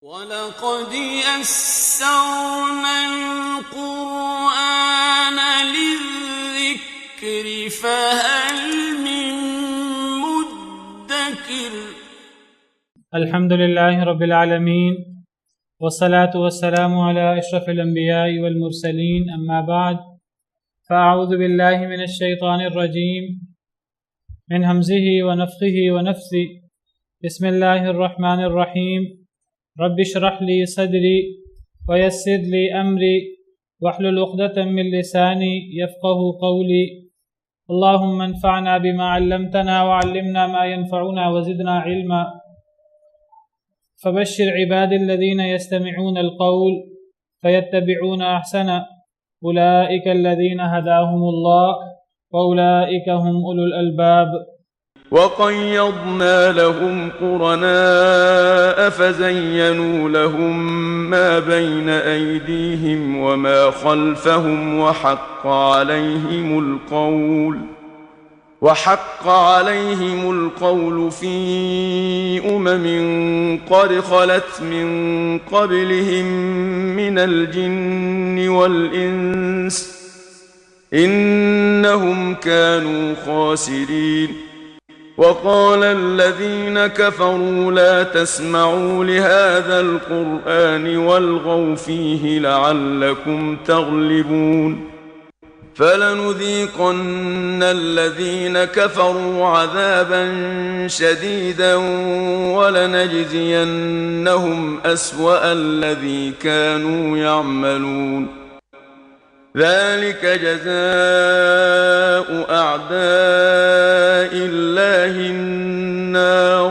وَلَقَدْ يَسَّرْنَا الْقُرْآنَ لِلذِّكْرِ فَهَلْ مِن مُّدَّكِرٍ۔ الحمد لله رب العالمين والصلاة والسلام على أشرف الأنبياء والمرسلين، أما بعد، فأعوذ بالله من الشيطان الرجيم من همزه ونفخه ونفثه. بسم الله الرحمن الرحيم. رب اشرح لي صدري ويسر لي أمري واحلل عقدة من لساني يفقه قولي. اللهم انفعنا بما علمتنا وعلمنا ما ينفعنا وزدنا علما. فبشر عباد الذين يستمعون القول فيتبعون أحسنه، أولئك الذين هداهم الله وأولئك هم أولو الألباب. وَقَيَّضْنَا لَهُمْ قُرَنَاءَ فَزَيَّنُوا لَهُم مَّا بَيْنَ أَيْدِيهِمْ وَمَا خَلْفَهُمْ وَحَقَّ عَلَيْهِمُ الْقَوْلُ فِي قَدْ خَلَتْ مِن قَبْلِهِم مِّنَ الْجِنِّ وَالْإِنسِ إِنَّهُمْ كَانُوا خَاسِرِينَ. وَقَالَ الَّذِينَ كَفَرُوا لَا تَسْمَعُوا لِهَذَا الْقُرْآنِ وَالْغَوْا فِيهِ لَعَلَّكُمْ تَغْلِبُونَ. فَلَنُذِيقَنَّ الَّذِينَ كَفَرُوا عَذَابًا شَدِيدًا وَلَنَجْزِيَنَّهُمْ أَسْوَأَ الَّذِي كَانُوا يَعْمَلُونَ. ذَلِكَ جَزَاءُ أَعْدَاءِ اللَّهِ النَّارُ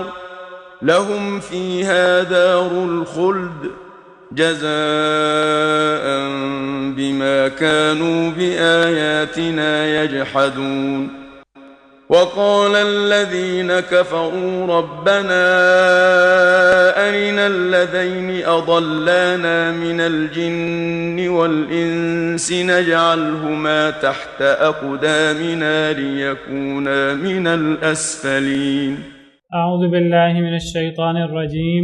لَهُمْ فِيهَا دَارُ الْخُلْدِ جَزَاءً بِمَا كَانُوا بِآيَاتِنَا يَجْحَدُونَ. وَقَالَ الَّذِينَ كَفَرُوا رَبَّنَا أَرِنَا اللَّذَيْنِ أَضَلَّانَا مِنَ الْجِنِّ وَالْإِنسِ نَجْعَلْهُمَا تَحْتَ أَقْدَامِنَا لِيَكُونَا مِنَ الْأَسْفَلِينَ. أعوذ بالله من الشيطان الرجيم.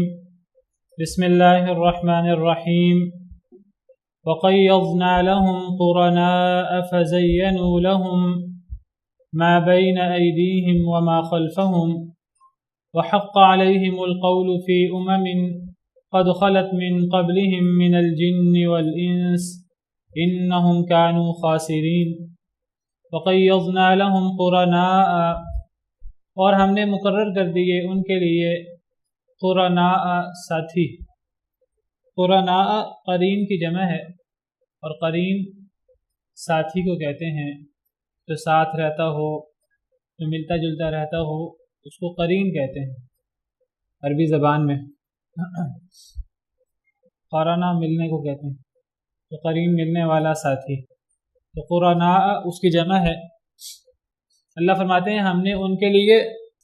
بسم الله الرحمن الرحيم. وَقَيَّضْنَا لَهُمْ قُرَنَاءَ فَزَيَّنُوا لَهُمْ ما بين أيديهم وما خلفهم وحق عليهم القول في قد خلت من قبلهم من الجن والإنس إنهم كانوا خاسرين. وقيضنا لهم قرناء، اور ہم نے مقرر کر دیے ان کے لیے قرناء ساتھی. قرناء قرین کی جمع ہے، اور قرین ساتھی کو کہتے ہیں جو ساتھ رہتا ہو، جو ملتا جلتا رہتا ہو، اس کو قرین کہتے ہیں عربی زبان میں. قرنا ملنے کو کہتے ہیں، تو قرین ملنے والا ساتھی. تو قرناء اس کی جمع ہے. اللہ فرماتے ہیں ہم نے ان کے لیے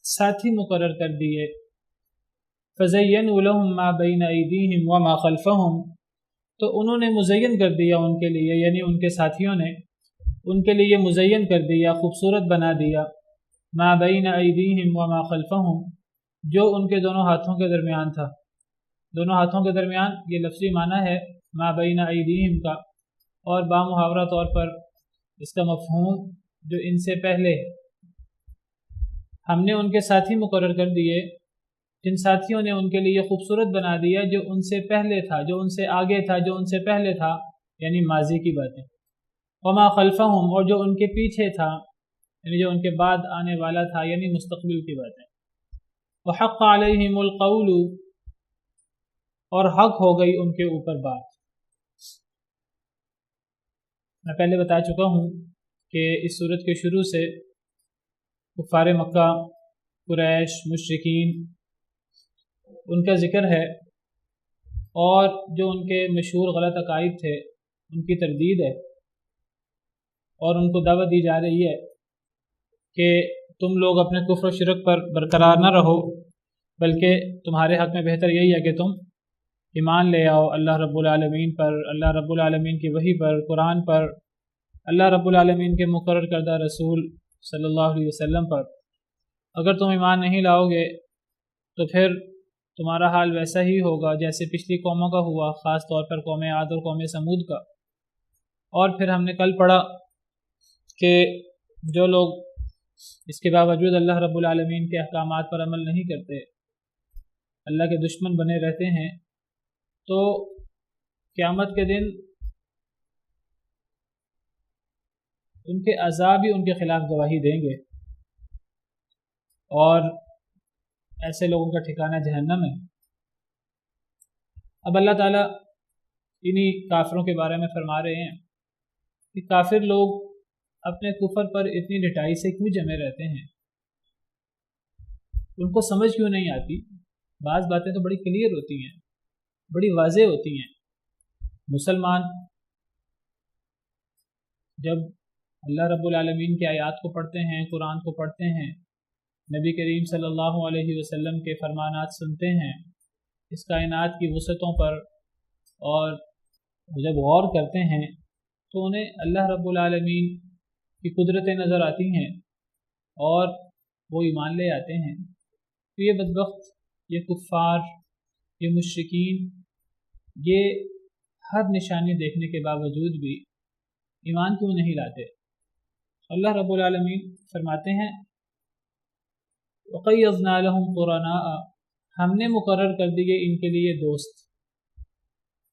ساتھی مقرر کر دیے. فَزَيَّنُوا لَهُم مَّا بَيْنَ أَيْدِيهِمْ وَمَا خَلْفَهُمْ، تو انہوں نے مزین کر دیا ان کے لیے، یعنی ان کے ساتھیوں نے ان کے لیے مزین کر دیا، خوبصورت بنا دیا. ما بین ایدیہم وما خلفہم، جو ان کے دونوں ہاتھوں کے درمیان تھا. دونوں ہاتھوں کے درمیان یہ لفظی معنی ہے ما بین ایدیہم کا، اور بامحاورہ طور پر اس کا مفہوم جو ان سے پہلے. ہم نے ان کے ساتھی مقرر کر دیے جن ساتھیوں نے ان کے لیے خوبصورت بنا دیا جو ان سے پہلے تھا، جو ان سے آگے تھا، جو ان سے پہلے تھا، یعنی ماضی کی باتیں. وما خلفہم، اور جو ان کے پیچھے تھا، یعنی جو ان کے بعد آنے والا تھا، یعنی مستقبل کی باتیں. وحق علیہم القول، اور حق ہو گئی ان کے اوپر بات. میں پہلے بتا چکا ہوں کہ اس صورت کے شروع سے کفار مکہ، قریش، مشرکین، ان کا ذکر ہے، اور جو ان کے مشہور غلط عقائد تھے ان کی تردید ہے، اور ان کو دعوت دی جا رہی ہے کہ تم لوگ اپنے کفر و شرک پر برقرار نہ رہو، بلکہ تمہارے حق میں بہتر یہی ہے کہ تم ایمان لے آؤ اللہ رب العالمین پر، اللہ رب العالمین کی وحی پر، قرآن پر، اللہ رب العالمین کے مقرر کردہ رسول صلی اللہ علیہ وسلم پر. اگر تم ایمان نہیں لاؤ گے تو پھر تمہارا حال ویسا ہی ہوگا جیسے پچھلی قوموں کا ہوا، خاص طور پر قوم عاد اور قوم سمود کا۔ اور پھر ہم نے کل پڑھا کہ جو لوگ اس کے باوجود اللہ رب العالمین کے احکامات پر عمل نہیں کرتے، اللہ کے دشمن بنے رہتے ہیں، تو قیامت کے دن ان کے عذاب ہی ان کے خلاف گواہی دیں گے، اور ایسے لوگوں کا ٹھکانہ جہنم ہے۔ اب اللہ تعالیٰ انہی کافروں کے بارے میں فرما رہے ہیں کہ کافر لوگ اپنے کفر پر اتنی ڈٹائی سے کیوں جمے رہتے ہیں، ان کو سمجھ کیوں نہیں آتی؟ بعض باتیں تو بڑی کلیئر ہوتی ہیں، بڑی واضح ہوتی ہیں۔ مسلمان جب اللہ رب العالمین کی آیات کو پڑھتے ہیں، قرآن کو پڑھتے ہیں، نبی کریم صلی اللہ علیہ وسلم کے فرمانات سنتے ہیں، اس کائنات کی وسعتوں پر اور جب غور کرتے ہیں تو انہیں اللہ رب العالمین کی قدرتیں نظر آتی ہیں اور وہ ایمان لے آتے ہیں۔ تو یہ بدبخت، یہ کفار، یہ مشرکین، یہ ہر نشانی دیکھنے کے باوجود بھی ایمان کیوں نہیں لاتے؟ اللہ رب العالمین فرماتے ہیں وَقَيَّضْنَا لَهُمْ قُرَنَاءَ، ہم نے مقرر کر دیے ان کے لیے دوست،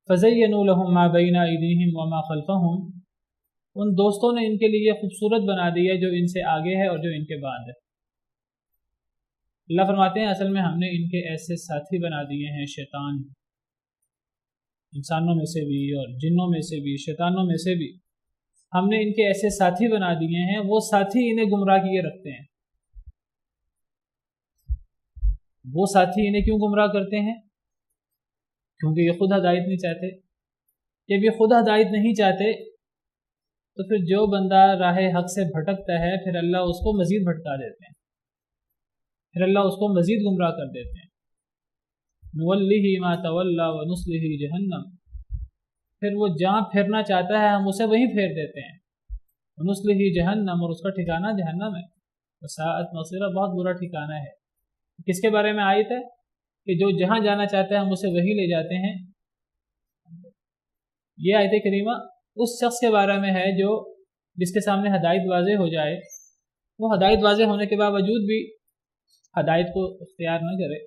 فَزَيَّنُوا لَهُمْ مَا بَيْنَ أَيْدِيهِمْ وَمَا خَلْفَهُمْ، ان دوستوں نے ان کے لیے خوبصورت بنا دیا جو ان سے آگے ہے اور جو ان کے بعد ہے۔ اللہ فرماتے ہیں اصل میں ہم نے ان کے ایسے ساتھی بنا دیے ہیں، شیطان، انسانوں میں سے بھی اور جنوں میں سے بھی، شیطانوں میں سے بھی ہم نے ان کے ایسے ساتھی بنا دیے ہیں، وہ ساتھی انہیں گمراہ کیے رکھتے ہیں۔ وہ ساتھی انہیں کیوں گمراہ کرتے ہیں؟ کیونکہ یہ خود ہدایت نہیں چاہتے۔ جب یہ خود ہدایت نہیں چاہتے تو پھر جو بندہ راہ حق سے بھٹکتا ہے پھر اللہ اس کو مزید بھٹکا دیتے ہیں، پھر اللہ اس کو مزید گمراہ کر دیتے ہیں۔ نُوَلِّهِ مَا تَوَلَّى وَنُصْلِهِ جَهَنَّمَ، پھر وہ جہاں پھرنا چاہتا ہے ہم اسے وہیں پھیر دیتے ہیں۔ وَنُصْلِهِ جَهَنَّمَ، اور اس کا ٹھکانہ جہنم ہے۔ وَسَاءَتْ مَصِيرًا، بہت برا ٹھکانہ ہے۔ کس کے بارے میں آیت ہے؟ کہ جو جہاں جانا چاہتا ہے ہم اسے وہی لے جاتے ہیں۔ یہ آیت کریمہ اس شخص کے بارے میں ہے جو جس کے سامنے ہدایت واضح ہو جائے، وہ ہدایت واضح ہونے کے باوجود بھی ہدایت کو اختیار نہ کرے۔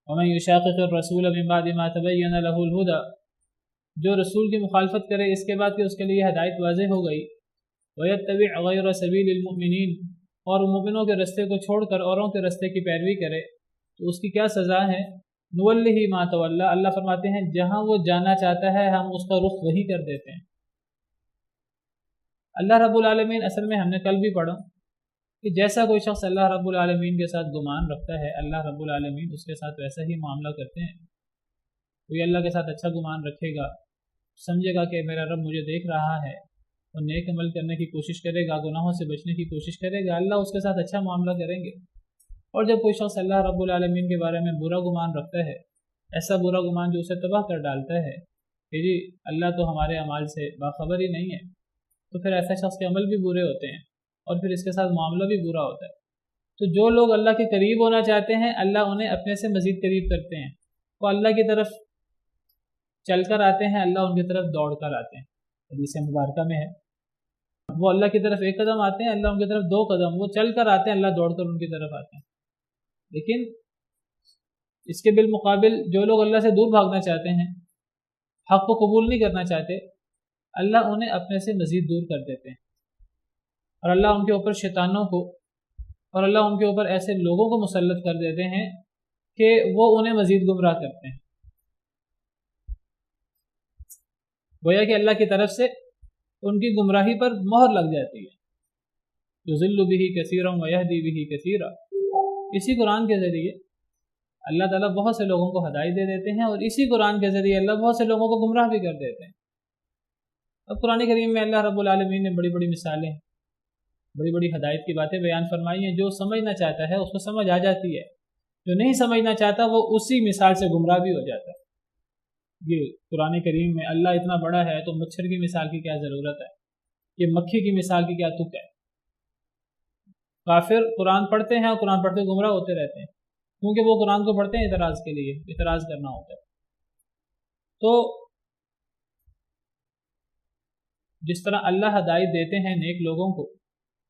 وَمَن يُشَاقِقِ الرَّسُولَ مِن بَعْدِ مَا تَبَيَّنَ لَهُ الْهُدَى، جو رسول کی مخالفت کرے اس کے بعد کہ اس کے لیے ہدایت واضح ہو گئی۔ وَيَتَّبِعْ غَيْرَ سَبِيلِ الْمُؤْمِنِينَ، اور مومنوں کے رستے کو چھوڑ کر اوروں کے رستے کی پیروی کرے تو اس کی کیا سزا ہے؟ نُوَلِّهِ مَا تَوَلَّى، اللہ فرماتے ہیں جہاں وہ جانا چاہتا ہے ہم اس کا رخ وہی کر دیتے ہیں۔ اللہ رب العالمین، اصل میں ہم نے کل بھی پڑھا کہ جیسا کوئی شخص اللہ رب العالمین کے ساتھ گمان رکھتا ہے، اللہ رب العالمین اس کے ساتھ ویسا ہی معاملہ کرتے ہیں۔ کوئی اللہ کے ساتھ اچھا گمان رکھے گا، سمجھے گا کہ میرا رب مجھے دیکھ رہا ہے، اور نیک عمل کرنے کی کوشش کرے گا، گناہوں سے بچنے کی کوشش کرے گا، اللہ اس کے ساتھ اچھا معاملہ کریں گے۔ اور جب کوئی شخص اللہ رب العالمین کے بارے میں برا گمان رکھتا ہے، ایسا برا گمان جو اسے تباہ کر ڈالتا ہے کہ جی اللہ تو ہمارے اعمال سے باخبر ہی نہیں ہے، تو پھر ایسا شخص کے عمل بھی برے ہوتے ہیں اور پھر اس کے ساتھ معاملہ بھی برا ہوتا ہے۔ تو جو لوگ اللہ کے قریب ہونا چاہتے ہیں اللہ انہیں اپنے سے مزید قریب کرتے ہیں، وہ اللہ کی طرف چل کر آتے ہیں، اللہ ان کی طرف دوڑ کر آتے ہیں۔ حدیث مبارکہ میں ہے وہ اللہ کی طرف ایک قدم آتے ہیں، اللہ ان کی طرف دو قدم، وہ چل کر آتے ہیں، اللہ دوڑ کر ان کی طرف آتے ہیں۔ لیکن اس کے بالمقابل جو لوگ اللہ سے دور بھاگنا چاہتے ہیں، حق کو قبول نہیں کرنا چاہتے، اللہ انہیں اپنے سے مزید دور کر دیتے ہیں، اور اللہ ان کے اوپر شیطانوں کو اور اللہ ان کے اوپر ایسے لوگوں کو مسلط کر دیتے ہیں کہ وہ انہیں مزید گمراہ کرتے ہیں۔ گویا کہ اللہ کی طرف سے ان کی گمراہی پر مہر لگ جاتی ہے۔ یضل بہ کثیرا ویہدی بہ کثیرا، اسی قرآن کے ذریعے اللہ تعالیٰ بہت سے لوگوں کو ہدایت دے دیتے ہیں، اور اسی قرآن کے ذریعے اللہ بہت سے لوگوں کو گمراہ بھی کر دیتے ہیں۔ اب قرآن کریم میں اللہ رب العالمین نے بڑی بڑی مثالیں، بڑی بڑی ہدایت کی باتیں بیان فرمائی ہیں۔ جو سمجھنا چاہتا ہے اس کو سمجھ آ جاتی ہے، جو نہیں سمجھنا چاہتا وہ اسی مثال سے گمراہ بھی ہو جاتا ہے۔ یہ قرآن کریم میں اللہ اتنا بڑا ہے تو مچھر کی مثال کی کیا ضرورت ہے، یہ مکھی کی مثال کی کیا تک ہے۔ کافر قرآن پڑھتے ہیں اور قرآن پڑھ کے گمراہ ہوتے رہتے ہیں، کیونکہ وہ قرآن کو پڑھتے ہیں اعتراض کے لیے، اعتراض کرنا ہوتا ہے۔ تو جس طرح اللہ ہدایت دیتے ہیں نیک لوگوں کو،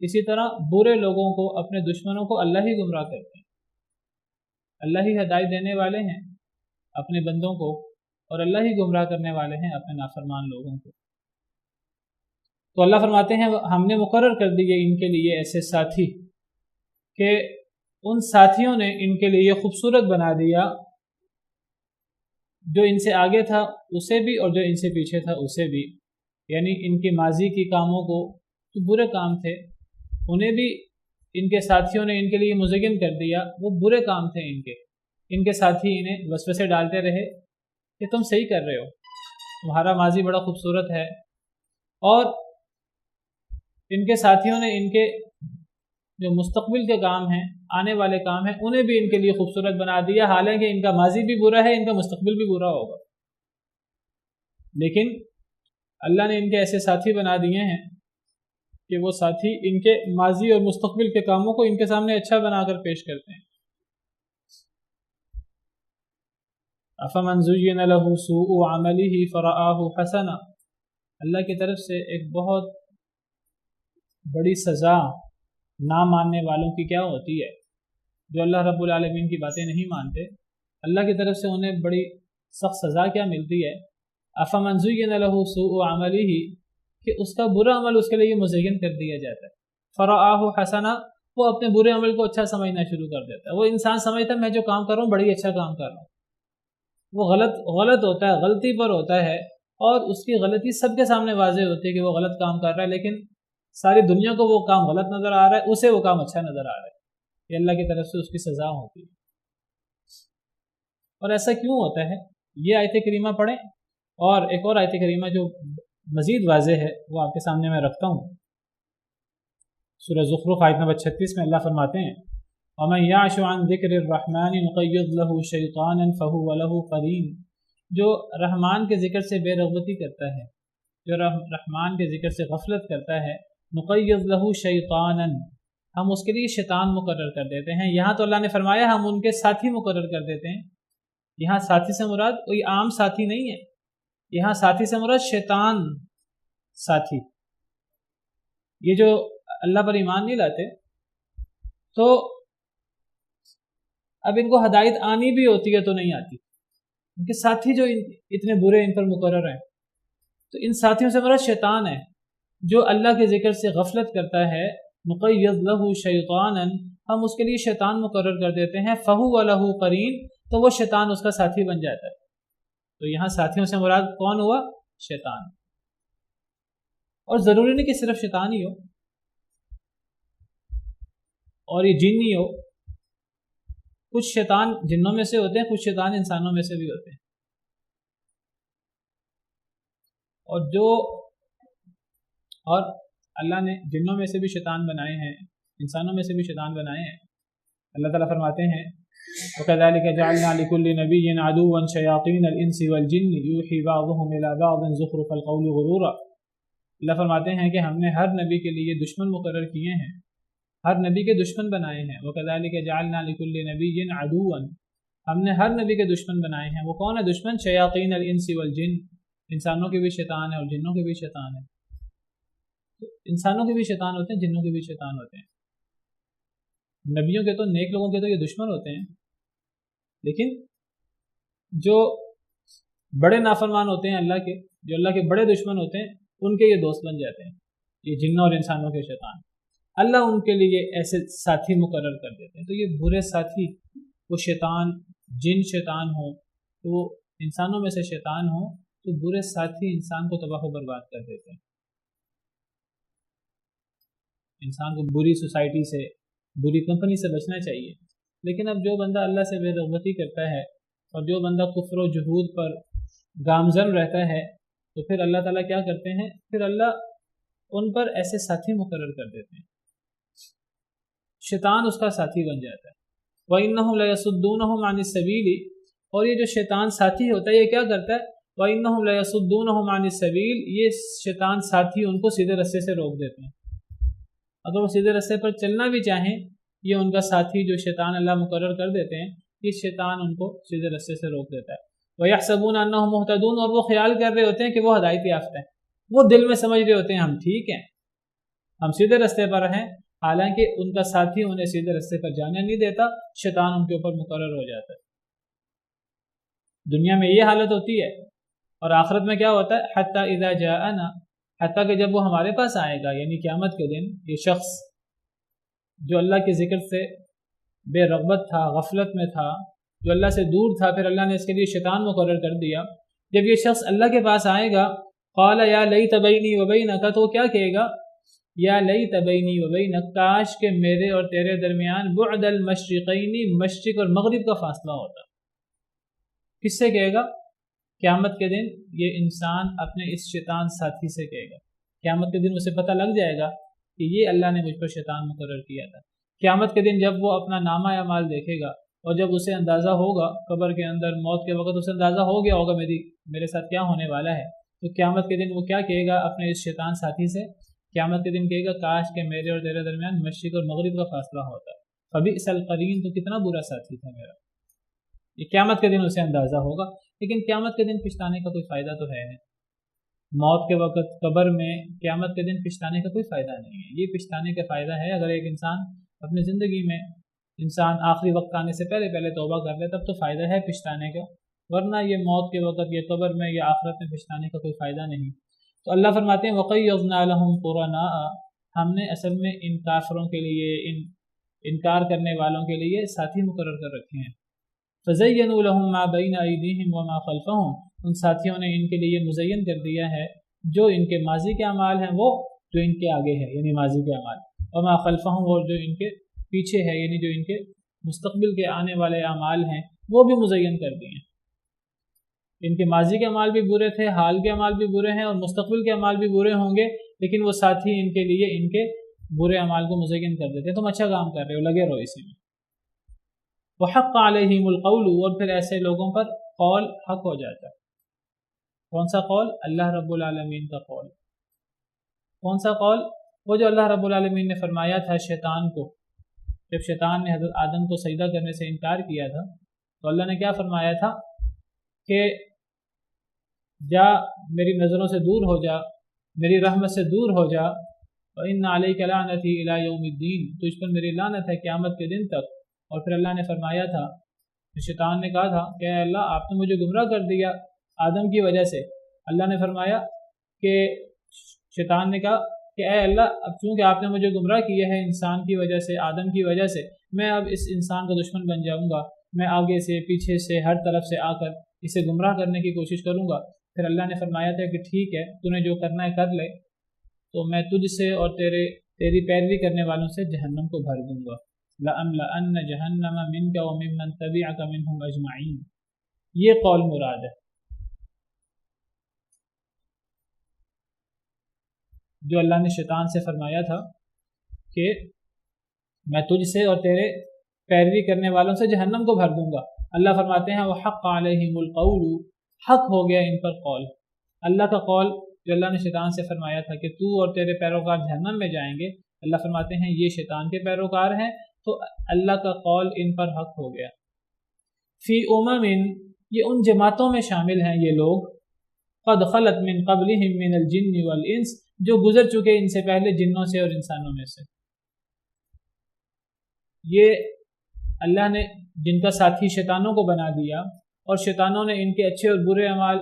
اسی طرح برے لوگوں کو، اپنے دشمنوں کو اللہ ہی گمراہ کرتے ہیں۔ اللہ ہی ہدایت دینے والے ہیں اپنے بندوں کو، اور اللہ ہی گمراہ کرنے والے ہیں اپنے نافرمان لوگوں کو۔ تو اللہ فرماتے ہیں ہم نے مقرر کر دیے ان کے لیے ایسے ساتھی کہ ان ساتھیوں نے ان کے لیے خوبصورت بنا دیا جو ان سے آگے تھا اسے بھی اور جو ان سے پیچھے تھا اسے بھی، یعنی ان کے ماضی کی کاموں کو جو برے کام تھے انہیں بھی ان کے ساتھیوں نے ان کے لیے مزین کر دیا، وہ برے کام تھے ان کے ساتھی انہیں وسوسے ڈالتے رہے کہ تم صحیح کر رہے ہو، تمہارا ماضی بڑا خوبصورت ہے، اور ان کے ساتھیوں نے ان کے جو مستقبل کے کام ہیں، آنے والے کام ہیں، انہیں بھی ان کے لیے خوبصورت بنا دیا، حالانکہ ان کا ماضی بھی برا ہے، ان کا مستقبل بھی برا ہوگا، لیکن اللہ نے ان کے ایسے ساتھی بنا دیے ہیں کہ وہ ساتھی ان کے ماضی اور مستقبل کے کاموں کو ان کے سامنے اچھا بنا کر پیش کرتے ہیں۔ أَفَمَنْ زُيِّنَ لَهُ سُوءُ عَمَلِهِ فَرَآهُ حَسَنًا، اللہ کی طرف سے ایک بہت بڑی سزا نہ ماننے والوں کی کیا ہوتی ہے، جو اللہ رب العالمین کی باتیں نہیں مانتے، اللہ کی طرف سے انہیں بڑی سخت سزا کیا ملتی ہے۔ أَفَمَنْ زُيِّنَ لَهُ سُوءُ عَمَلِهِ، کہ اس کا برا عمل اس کے لیے مزین کر دیا جاتا ہے، فَرَآهُ حَسَنًا، وہ اپنے برے عمل کو اچھا سمجھنا شروع کر دیتا ہے۔ وہ انسان سمجھتا ہے میں جو کام کر رہا ہوں بڑی اچھا کام کر رہا ہوں، وہ غلط ہوتا ہے، غلطی پر ہوتا ہے، اور اس کی غلطی سب کے سامنے واضح ہوتی ہے کہ وہ غلط کام کر رہا ہے، لیکن ساری دنیا کو وہ کام غلط نظر آ رہا ہے، اسے وہ کام اچھا نظر آ رہا ہے، یہ اللہ کی طرف سے اس کی سزا ہوتی ہے۔ اور ایسا کیوں ہوتا ہے، یہ آیت کریمہ پڑھیں، اور ایک اور آیت کریمہ جو مزید واضح ہے وہ آپ کے سامنے میں رکھتا ہوں۔ سورہ زخرف آیت نمبر 36 میں اللہ فرماتے ہیں وَمَنْ يَعْشُ عَنْ ذِكْرِ الرَّحْمَنِ نُقَيِّضْ لَهُ شَيْطَانًا فَهُوَ لَهُ قَرِينٌ، جو رحمان کے ذکر سے بے رغبتی کرتا ہے، جو رحمان کے ذکر سے غفلت کرتا ہے، نُقَيِّضْ لَهُ شَيْطَانًا، ہم اس کے لیے شیطان مقرر کر دیتے ہیں۔ یہاں تو اللہ نے فرمایا ہم ان کے ساتھی مقرر کر دیتے ہیں، یہاں ساتھی سے مراد کوئی عام ساتھی نہیں ہے، یہاں ساتھی سے مراد شیطان ساتھی۔ یہ جو اللہ پر ایمان نہیں لاتے تو اب ان کو ہدایت آنی بھی ہوتی ہے تو نہیں آتی، ان کے ساتھی جو اتنے برے ان پر مقرر ہیں، تو ان ساتھیوں سے مراد شیطان ہے جو اللہ کے ذکر سے غفلت کرتا ہے۔ نقیض لہ شیطانا، ہم اس کے لیے شیطان مقرر کر دیتے ہیں، فہو لہ قرین، تو وہ شیطان اس کا ساتھی بن جاتا ہے۔ تو یہاں ساتھیوں سے مراد کون ہوا؟ شیطان۔ اور ضروری نہیں کہ صرف شیطان ہی ہو، اور یہ جن ہی ہو، کچھ شیطان جنوں میں سے ہوتے ہیں، کچھ شیطان انسانوں میں سے بھی ہوتے ہیں، اور اللہ نے جنوں میں سے بھی شیطان بنائے ہیں، انسانوں میں سے بھی شیطان بنائے ہیں۔ اللہ تعالیٰ فرماتے ہیں وَكَذَلِكَ جَعَلْنَا لِكُلِّ نَبِيٍّ عَدُوًّا شَيَاطِينَ الْإِنسِ وَالْجِنِّ يُوحِي بَعْضُهُمْ إِلَى بَعْضٍ زُخْرُفَ الْقَوْلِ غُرُورًا، اللہ فرماتے ہیں کہ ہم نے ہر نبی کے لیے دشمن مقرر کیے ہیں، ہر نبی کے دشمن بنائے ہیں۔ وَكَذَلِكَ جَعَلْنَا لِكُلِّ نَبِيٍّ عَدُوًّا، ہم نے ہر نبی کے دشمن بنائے ہیں۔ وہ کون ہے دشمن؟ شیاطین الانس والجن، انسانوں کے بھی شیطان ہے اور جنوں کے بھی شیطان ہے۔ انسانوں کے بھی شیطان ہوتے ہیں، جنوں کے بھی شیطان ہوتے ہیں۔ نبیوں کے تو، نیک لوگوں کے تو یہ دشمن ہوتے ہیں، لیکن جو بڑے نافرمان ہوتے ہیں اللہ کے، جو اللہ کے بڑے دشمن ہوتے ہیں، ان کے یہ دوست بن جاتے ہیں، یہ جنوں اور انسانوں کے شیطان۔ اللہ ان کے لیے ایسے ساتھی مقرر کر دیتے ہیں۔ تو یہ برے ساتھی، وہ شیطان، جن شیطان ہوں، تو وہ انسانوں میں سے شیطان ہوں، تو برے ساتھی انسان کو تباہ و برباد کر دیتے ہیں۔ انسان کو بری سوسائٹی سے، بری کمپنی سے بچنا چاہیے، لیکن اب جو بندہ اللہ سے بے رغبتی کرتا ہے اور جو بندہ کفر و جحود پر گامزن رہتا ہے، تو پھر اللہ تعالیٰ کیا کرتے ہیں؟ پھر اللہ ان پر ایسے ساتھی مقرر کر دیتے ہیں، شیطان اس کا ساتھی بن جاتا ہے۔ وَإِنَّهُمْ لَيَصُدُّونَهُمْ عَنِ السَّبِيلِ، اور یہ جو شیطان ساتھی ہوتا ہے یہ کیا کرتا ہے؟ وَإِنَّهُمْ لَيَصُدُّونَهُمْ عَنِ السَّبِيلِ، یہ شیطان ساتھی ان کو سیدھے رستے سے روک دیتے ہیں۔ اگر وہ سیدھے رستے پر چلنا بھی چاہیں یہ ان کا ساتھی جو شیطان اللہ مقرر کر دیتے ہیں، اس شیطان ان کو سیدھے رستے سے روک دیتا ہے۔ وَيَحْسَبُونَ أَنَّهُمْ مُهْتَدُونَ، اور وہ خیال کر رہے ہوتے ہیں کہ وہ ہدایت یافتہ ہیں، وہ دل میں سمجھ رہے ہوتے ہیں ہم ٹھیک ہیں، ہم سیدھے رستے پر ہیں، حالانکہ ان کا ساتھی انہیں سیدھے رستے پر جانے نہیں دیتا، شیطان ان کے اوپر مقرر ہو جاتا ہے۔ دنیا میں یہ حالت ہوتی ہے، اور آخرت میں کیا ہوتا ہے؟ حتیٰ اذا جاءنا، حتیٰ کہ جب وہ ہمارے پاس آئے گا، یعنی قیامت کے دن، یہ شخص جو اللہ کے ذکر سے بے رغبت تھا، غفلت میں تھا، جو اللہ سے دور تھا، پھر اللہ نے اس کے لیے شیطان مقرر کر دیا، جب یہ شخص اللہ کے پاس آئے گا، قال یا لیت بینی و بینک، تو وہ کیا کہے گا؟ یا لیت بینی و بینک، کاش کہ میرے اور تیرے درمیان بعد المشرقین، مشرق اور مغرب کا فاصلہ ہوتا۔ کس سے کہے گا؟ قیامت کے دن یہ انسان اپنے اس شیطان ساتھی سے کہے گا۔ قیامت کے دن اسے پتہ لگ جائے گا کہ یہ اللہ نے مجھ پر شیطان مقرر کیا تھا۔ قیامت کے دن جب وہ اپنا نامہ اعمال دیکھے گا، اور جب اسے اندازہ ہوگا قبر کے اندر موت کے وقت، اسے اندازہ ہو گیا ہوگا میرے ساتھ کیا ہونے والا ہے، تو قیامت کے دن وہ کیا کہے گا اپنے اس شیطان ساتھی سے؟ قیامت کے دن کہے گا کاش کہ میرے اور تیرے درمیان مشرق اور مغرب کا فاصلہ ہوتا۔ فبئس القرین، تو کتنا برا ساتھی تھا میرا۔ یہ قیامت کے دن اسے اندازہ ہوگا، لیکن قیامت کے دن پچھتانے کا کوئی فائدہ تو ہے نہیں۔ موت کے وقت قبر میں قیامت کے دن پچھتانے کا کوئی فائدہ نہیں ہے۔ یہ پچھتانے کا فائدہ ہے اگر ایک انسان اپنی زندگی میں آخری وقت آنے سے پہلے توبہ کر لے، تب تو فائدہ ہے پچھتانے کا، ورنہ یہ موت کے وقت، یہ قبر میں یا آخرت میں پچھتانے کا کوئی فائدہ نہیں۔ تو اللہ فرماتے ہیں وَقَيَّضْنَا لَهُمْ قُرَنَاءَ، ہم نے اصل میں ان کافروں کے لیے، ان انکار کرنے والوں کے لیے ساتھی مقرر کر رکھے ہیں۔ فَزَيَّنُوا لَهُم مَا بَيْنَ أَيْدِيهِمْ وَمَا خَلْفَهُمْ، ان ساتھیوں نے ان کے لیے مزین کر دیا ہے جو ان کے ماضی کے اعمال ہیں، وہ جو ان کے آگے ہے یعنی ماضی کے اعمال، وَمَا خَلْفَهُمْ، اور جو ان کے پیچھے ہے یعنی جو ان کے مستقبل کے آنے والے اعمال ہیں وہ بھی مزین کر دیے ہیں۔ ان کے ماضی کے اعمال بھی برے تھے، حال کے اعمال بھی برے ہیں، اور مستقبل کے اعمال بھی برے ہوں گے، لیکن وہ ساتھی ان کے لیے ان کے برے اعمال کو مزین کر دیتے ہیں۔ تم اچھا کام کر رہے ہو، لگے رہو اسی میں۔ وحق علیہم القول، اور پھر ایسے لوگوں پر قول حق ہو جاتا ہے۔ کون سا قول؟ اللہ رب العالمین کا قول۔ کون سا قول؟ وہ جو اللہ رب العالمین نے فرمایا تھا شیطان کو، جب شیطان نے حضرت آدم کو سجدہ کرنے سے انکار کیا تھا، تو اللہ نے کیا فرمایا تھا کہ جا میری نظروں سے دور ہو جا، میری رحمت سے دور ہو جا، وَإِنَّ عَلَيْكَ لَعْنَتِي إِلَىٰ يَوْمِ الدِّينِ، تجھ پر میری لعنت ہے قیامت کے دن تک۔ اور پھر اللہ نے فرمایا تھا، شیطان نے کہا تھا کہ اے اللہ آپ نے مجھے گمراہ کر دیا آدم کی وجہ سے۔ اللہ نے فرمایا کہ شیطان نے کہا کہ اے اللہ اب چونکہ آپ نے مجھے گمراہ کیا ہے انسان کی وجہ سے، آدم کی وجہ سے، میں اب اس انسان کا دشمن بن جاؤں گا، میں آگے سے پیچھے سے ہر طرف سے آ کر اسے گمراہ کرنے کی کوشش کروں گا۔ پھر اللہ نے فرمایا تھا کہ ٹھیک ہے، تو نے جو کرنا ہے کر لے، تو میں تجھ سے اور تیری پیروی کرنے والوں سے جہنم کو بھر دوں گا۔ لَأَمْلَأَنَّ جَهَنَّمَ مِنْكَ وَمِمَّنْ تَبِعَكَ مِنْهُمْ أَجْمَعِينَ، یہ قول مراد ہے۔ جو اللہ نے شیطان سے فرمایا تھا کہ میں تجھ سے اور تیرے پیروی کرنے والوں سے جہنم کو بھر دوں گا، اللہ فرماتے ہیں وَحَقَّ عَلَيْهِمُ الْقَوْلُ، حق ہو گیا ان پر قول، اللہ کا قول جو اللہ نے شیطان سے فرمایا تھا کہ تو اور تیرے پیروکار جہنم میں جائیں گے، اللہ فرماتے ہیں یہ شیطان کے پیروکار ہیں، تو اللہ کا قول ان پر حق ہو گیا۔ فی امم، یہ ان جماعتوں میں شامل ہیں یہ لوگ، قد خلت من قبلہم من الجن والانس، جو گزر چکے ان سے پہلے جنوں سے اور انسانوں میں سے۔ یہ اللہ نے جن کا ساتھی شیطانوں کو بنا دیا، اور شیطانوں نے ان کے اچھے اور برے اعمال،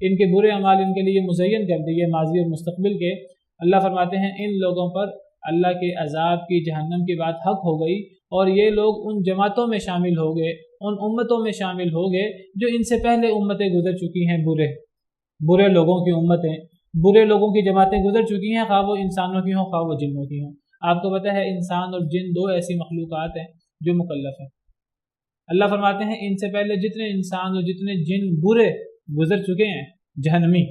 ان کے برے اعمال ان کے لیے مزین کر دیے ماضی اور مستقبل کے۔ اللہ فرماتے ہیں ان لوگوں پر اللہ کے عذاب کی، جہنم کی بات حق ہو گئی، اور یہ لوگ ان جماعتوں میں شامل ہو گئے، ان امتوں میں شامل ہو گئے جو ان سے پہلے امتیں گزر چکی ہیں، برے لوگوں کی امتیں، برے لوگوں کی جماعتیں گزر چکی ہیں، خواہ وہ انسانوں کی ہوں خواہ وہ جنوں کی ہوں۔ آپ کو پتہ ہے انسان اور جن دو ایسی مخلوقات ہیں جو مکلف ہیں۔ اللہ فرماتے ہیں ان سے پہلے جتنے انسان اور جتنے جن برے گزر چکے ہیں، جہنمی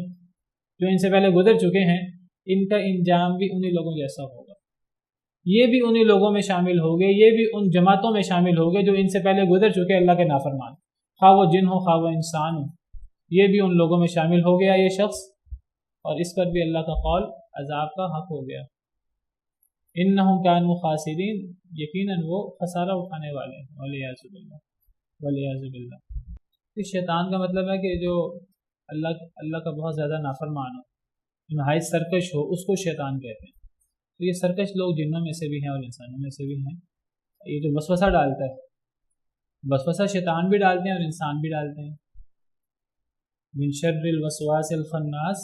جو ان سے پہلے گزر چکے ہیں، ان کا انجام بھی انہی لوگوں جیسا ہوگا۔ یہ بھی انہی لوگوں میں شامل ہو گئے، یہ بھی ان جماعتوں میں شامل ہو گئے جو ان سے پہلے گزر چکے اللہ کے نافرمان، خواہ وہ جن ہو خواہ وہ انسان ہو، یہ بھی ان لوگوں میں شامل ہو گیا یہ شخص، اور اس پر بھی اللہ کا قول عذاب کا حق ہو گیا۔ انہم کانوا خاسرین، یقیناً وہ خسارہ اٹھانے والے ہیں، ولیعذ باللہ ولیعذ باللہ۔ اس شیطان کا مطلب ہے کہ جو اللہ کا بہت زیادہ نافرمان ہو، نہایت سرکش ہو، اس کو شیطان کہتے ہیں۔ تو یہ سرکش لوگ جنوں میں سے بھی ہیں اور انسانوں میں سے بھی ہیں۔ یہ جو وسوسہ ڈالتا ہے، وسوسہ شیطان بھی ڈالتے ہیں اور انسان بھی ڈالتے ہیں۔ من شر الوسواس الخناس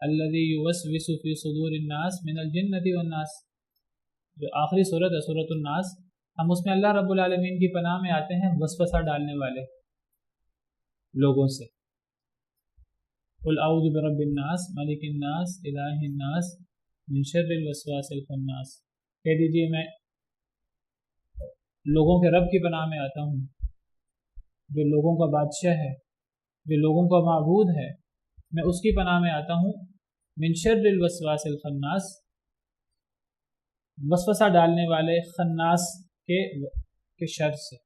الذی یوسوس فی صدور الناس من الجنۃ والناس، جو آخری صورت ہے سورۃ الناس، ہم اس میں اللہ رب العالمین کی پناہ میں آتے ہیں وسوسہ ڈالنے والے لوگوں سے۔ قل اعوذ برب الناس ملک الناس الہ الناس من شر الوسواس الخناس، کہہ دیجئے میں لوگوں کے رب کی پناہ میں آتا ہوں، جو لوگوں کا بادشاہ ہے، جو لوگوں کا معبود ہے، میں اس کی پناہ میں آتا ہوں من شر الوسواس الخناس، وسوسہ ڈالنے والے خناس کے شر سے،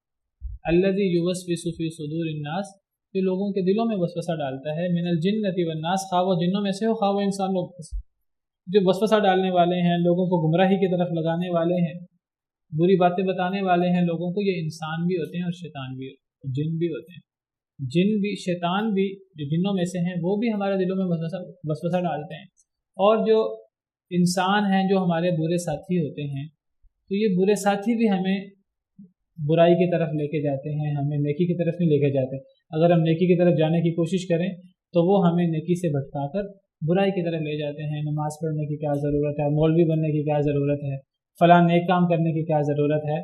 الذی یوسوس فی صدور الناس، جو لوگوں کے دلوں میں وسوسہ ڈالتا ہے، من الجنۃ والناس، خواہ وہ جنوں میں سے ہو خواہ وہ انسانوں میں سے۔ جو وسوسہ ڈالنے والے ہیں، لوگوں کو گمراہی کی طرف لگانے والے ہیں، بری باتیں بتانے والے ہیں لوگوں کو، یہ انسان بھی ہوتے ہیں اور شیطان بھی ہوتے ہیں، جن بھی ہوتے ہیں۔ جن بھی، شیطان بھی جو جنوں میں سے ہیں، وہ بھی ہمارے دلوں میں وسوسہ ڈالتے ہیں، اور جو انسان ہیں جو ہمارے برے ساتھی ہوتے ہیں، تو یہ برے ساتھی بھی ہمیں برائی کی طرف لے کے جاتے ہیں، ہمیں نیکی کی طرف نہیں لے کے جاتے۔ اگر ہم نیکی کی طرف جانے کی کوشش کریں تو وہ ہمیں نیکی سے بھٹکا کر برائی کی طرف لے جاتے ہیں۔ نماز پڑھنے کی کیا ضرورت ہے، مولوی بننے کی کیا ضرورت ہے، فلاں نیک کام کرنے کی کیا ضرورت ہے،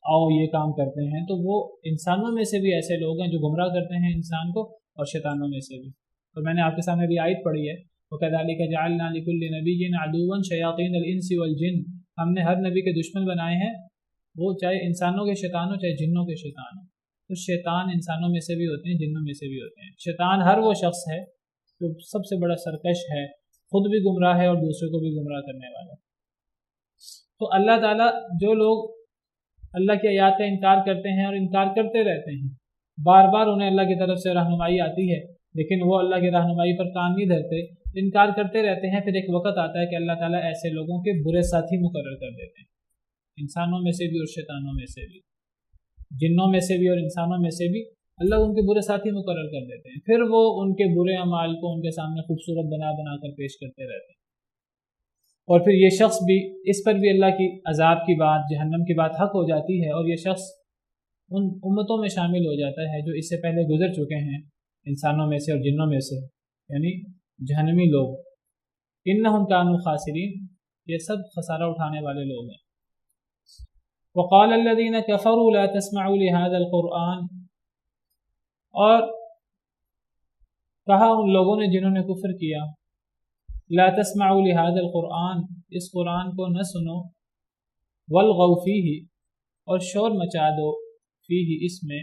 آؤ یہ کام کرتے ہیں۔ تو وہ انسانوں میں سے بھی ایسے لوگ ہیں جو گمراہ کرتے ہیں انسان کو، اور شیطانوں میں سے بھی۔ اور میں نے آپ کے سامنے بھی آیت پڑھی ہے، وَكَذَلِكَ جَعَلْنَا لِكُلِّ نَبِيٍّ عَدُوًّا شَيَاطِينَ الْإِنسِ وَالْجِنِّ، ہم نے ہر نبی کے دشمن بنائے ہیں، وہ چاہے انسانوں کے شیطان ہو چاہے جنوں کے شیطان ہو۔ تو شیطان انسانوں میں سے بھی ہوتے ہیں، جنوں میں سے بھی ہوتے ہیں۔ شیطان ہر وہ شخص ہے جو سب سے بڑا سرکش ہے، خود بھی گمراہ ہے اور دوسروں کو بھی گمراہ کرنے والا۔ تو اللہ تعالیٰ، جو لوگ اللہ کی آیات کا انکار کرتے ہیں اور انکار کرتے رہتے ہیں، بار بار انہیں اللہ کی طرف سے رہنمائی آتی ہے لیکن وہ اللہ کی رہنمائی پر کان نہیں دھرتے، انکار کرتے رہتے ہیں، پھر ایک وقت آتا ہے کہ اللہ تعالیٰ ایسے لوگوں کے برے ساتھی مقرر کر دیتے ہیں، انسانوں میں سے بھی اور شیطانوں میں سے بھی، جنوں میں سے بھی اور انسانوں میں سے بھی اللہ ان کے برے ساتھی مقرر کر دیتے ہیں۔ پھر وہ ان کے برے اعمال کو ان کے سامنے خوبصورت بنا بنا کر پیش کرتے رہتے ہیں، اور پھر یہ شخص بھی، اس پر بھی اللہ کی عذاب کی بات، جہنم کی بات حق ہو جاتی ہے، اور یہ شخص ان امتوں میں شامل ہو جاتا ہے جو اس سے پہلے گزر چکے ہیں، انسانوں میں سے اور جنوں میں سے، یعنی جہنمی لوگ۔ انہم کانوا خاسرین، یہ سب خسارہ اٹھانے والے لوگ ہیں۔ وقال الذين كفروا لا تسمعوا لهذا القرآن، اور کہا ان لوگوں نے جنہوں نے کفر کیا، لا تسمعوا لهذا القرآن، اس قرآن کو نہ سنو، والغوا فیہ، اور شور مچا دو، فیہ اس میں،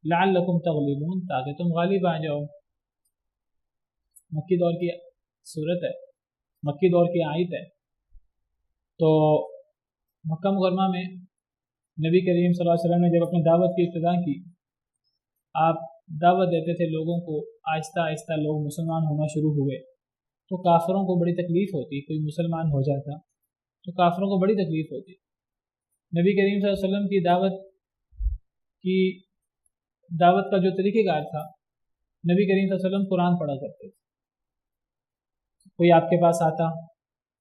لعلکم تغلبون، تاکہ تم غالب آ جاؤ۔ مکی دور کی صورت ہے، مکی دور کی آیت ہے۔ تو مکہ مکرمہ میں نبی کریم صلی اللہ علیہ وسلم نے جب اپنی دعوت کی ابتدا کی، آپ دعوت دیتے تھے لوگوں کو، آہستہ آہستہ لوگ مسلمان ہونا شروع ہوئے، تو کافروں کو بڑی تکلیف ہوتی، کوئی مسلمان ہو جاتا تو کافروں کو بڑی تکلیف ہوتی۔ نبی کریم صلی اللہ علیہ وسلم کی دعوت کا جو طریقہ کار تھا، نبی کریم صلی اللہ علیہ وسلم قرآن پڑھا کرتے تھے۔ کوئی آپ کے پاس آتا،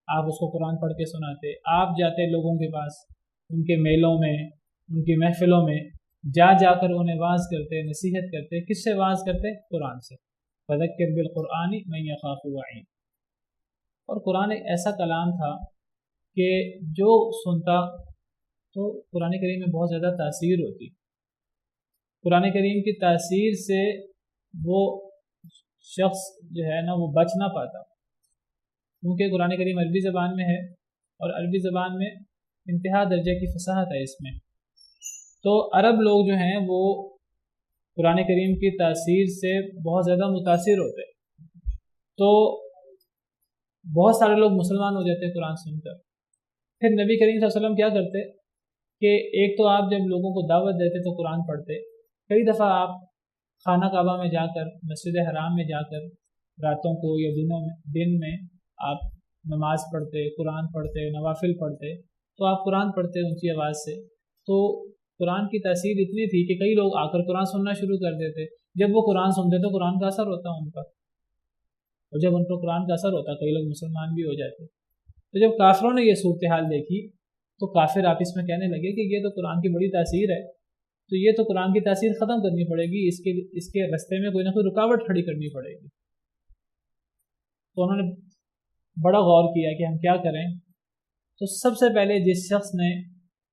آپ اس کو قرآن پڑھ کے سناتے، آپ جاتے لوگوں کے پاس، ان کے میلوں میں، ان کی محفلوں میں جا جا کر انہیں واعظ کرتے، نصیحت کرتے۔ کس سے واعظ کرتے؟ قرآن سے۔ فذکر بالقرآن من یخاف وعید۔ اور قرآن ایک ایسا کلام تھا کہ جو سنتا تو قرآن کریم میں بہت زیادہ تاثیر ہوتی، قرآن کریم کی تاثیر سے وہ شخص جو ہے نا وہ بچ نہ پاتا، کیونکہ قرآن کریم عربی زبان میں ہے، اور عربی زبان میں انتہا درجے کی فصاحت ہے اس میں۔ تو عرب لوگ جو ہیں وہ قرآن کریم کی تاثیر سے بہت زیادہ متاثر ہوتے، تو بہت سارے لوگ مسلمان ہو جاتے قرآن سن کر۔ پھر نبی کریم صلی اللہ علیہ وسلم کیا کرتے کہ ایک تو آپ جب لوگوں کو دعوت دیتے تو قرآن پڑھتے، کئی دفعہ آپ خانہ کعبہ میں جا کر، مسجد حرام میں جا کر راتوں کو یا دن میں آپ نماز پڑھتے، قرآن پڑھتے، نوافل پڑھتے، تو آپ قرآن پڑھتے اونچی آواز سے، تو قرآن کی تاثیر اتنی تھی کہ کئی لوگ آ کر قرآن سننا شروع کر دیتے۔ جب وہ قرآن سنتے تو قرآن کا اثر ہوتا ان پر، اور جب ان پر قرآن کا اثر ہوتا کئی لوگ مسلمان بھی ہو جاتے۔ تو جب کافروں نے یہ صورتحال دیکھی تو کافر آپس میں کہنے لگے کہ یہ تو قرآن کی بڑی تاثیر ہے، تو یہ تو قرآن کی تاثیر ختم کرنی پڑے گی، اس کے راستے میں کوئی نہ کوئی رکاوٹ کھڑی کرنی پڑے گی۔ تو انہوں نے بڑا غور کیا کہ ہم کیا کریں۔ تو سب سے پہلے جس شخص نے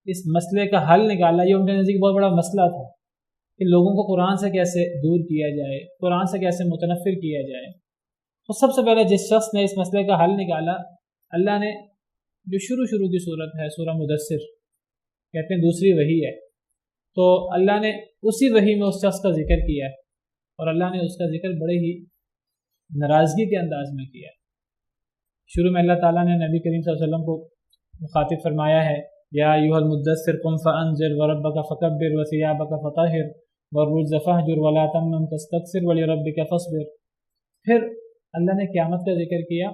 اس مسئلے کا حل نکالا، یہ ان کے نزدیک بہت بڑا مسئلہ تھا کہ لوگوں کو قرآن سے کیسے دور کیا جائے، قرآن سے کیسے متنفر کیا جائے۔ تو سب سے پہلے جس شخص نے اس مسئلے کا حل نکالا، اللہ نے جو شروع کی صورت ہے سورہ مدثر، کہتے ہیں دوسری وحی ہے، تو اللہ نے اسی وحی میں اس شخص کا ذکر کیا ہے، اور اللہ نے اس کا ذکر بڑے ہی ناراضگی کے انداز میں کیا ہے۔ شروع میں اللہ تعالیٰ نے نبی کریم صلی اللہ علیہ وسلم کو مخاطب فرمایا ہے، یا ایھا المدثر قم فانذر وربک فکبر وثیابک فطہر والرجز فاہجر ولا تمنن تستکثر ولربک فاصبر۔ پھر اللہ نے قیامت کا ذکر کیا،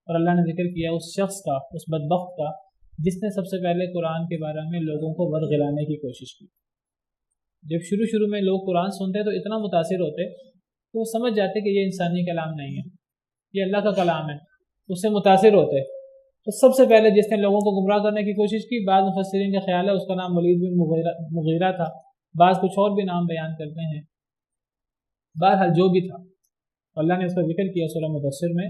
اور اللہ نے ذکر کیا اس شخص کا، اس بدبخت کا، جس نے سب سے پہلے قرآن کے بارے میں لوگوں کو ورغلانے کی کوشش کی۔ جب شروع میں لوگ قرآن سنتے تو اتنا متاثر ہوتے کہ وہ سمجھ جاتے کہ یہ انسانی کلام نہیں ہے، یہ اللہ کا کلام ہے، اس سے متاثر ہوتے۔ تو سب سے پہلے جس نے لوگوں کو گمراہ کرنے کی کوشش کی، بعض مفسرین کا خیال ہے اس کا نام ولید بن مغیرہ تھا، بعض کچھ اور بھی نام بیان کرتے ہیں، بہرحال جو بھی تھا اللہ نے اس کا ذکر کیا سورہ مدثر میں۔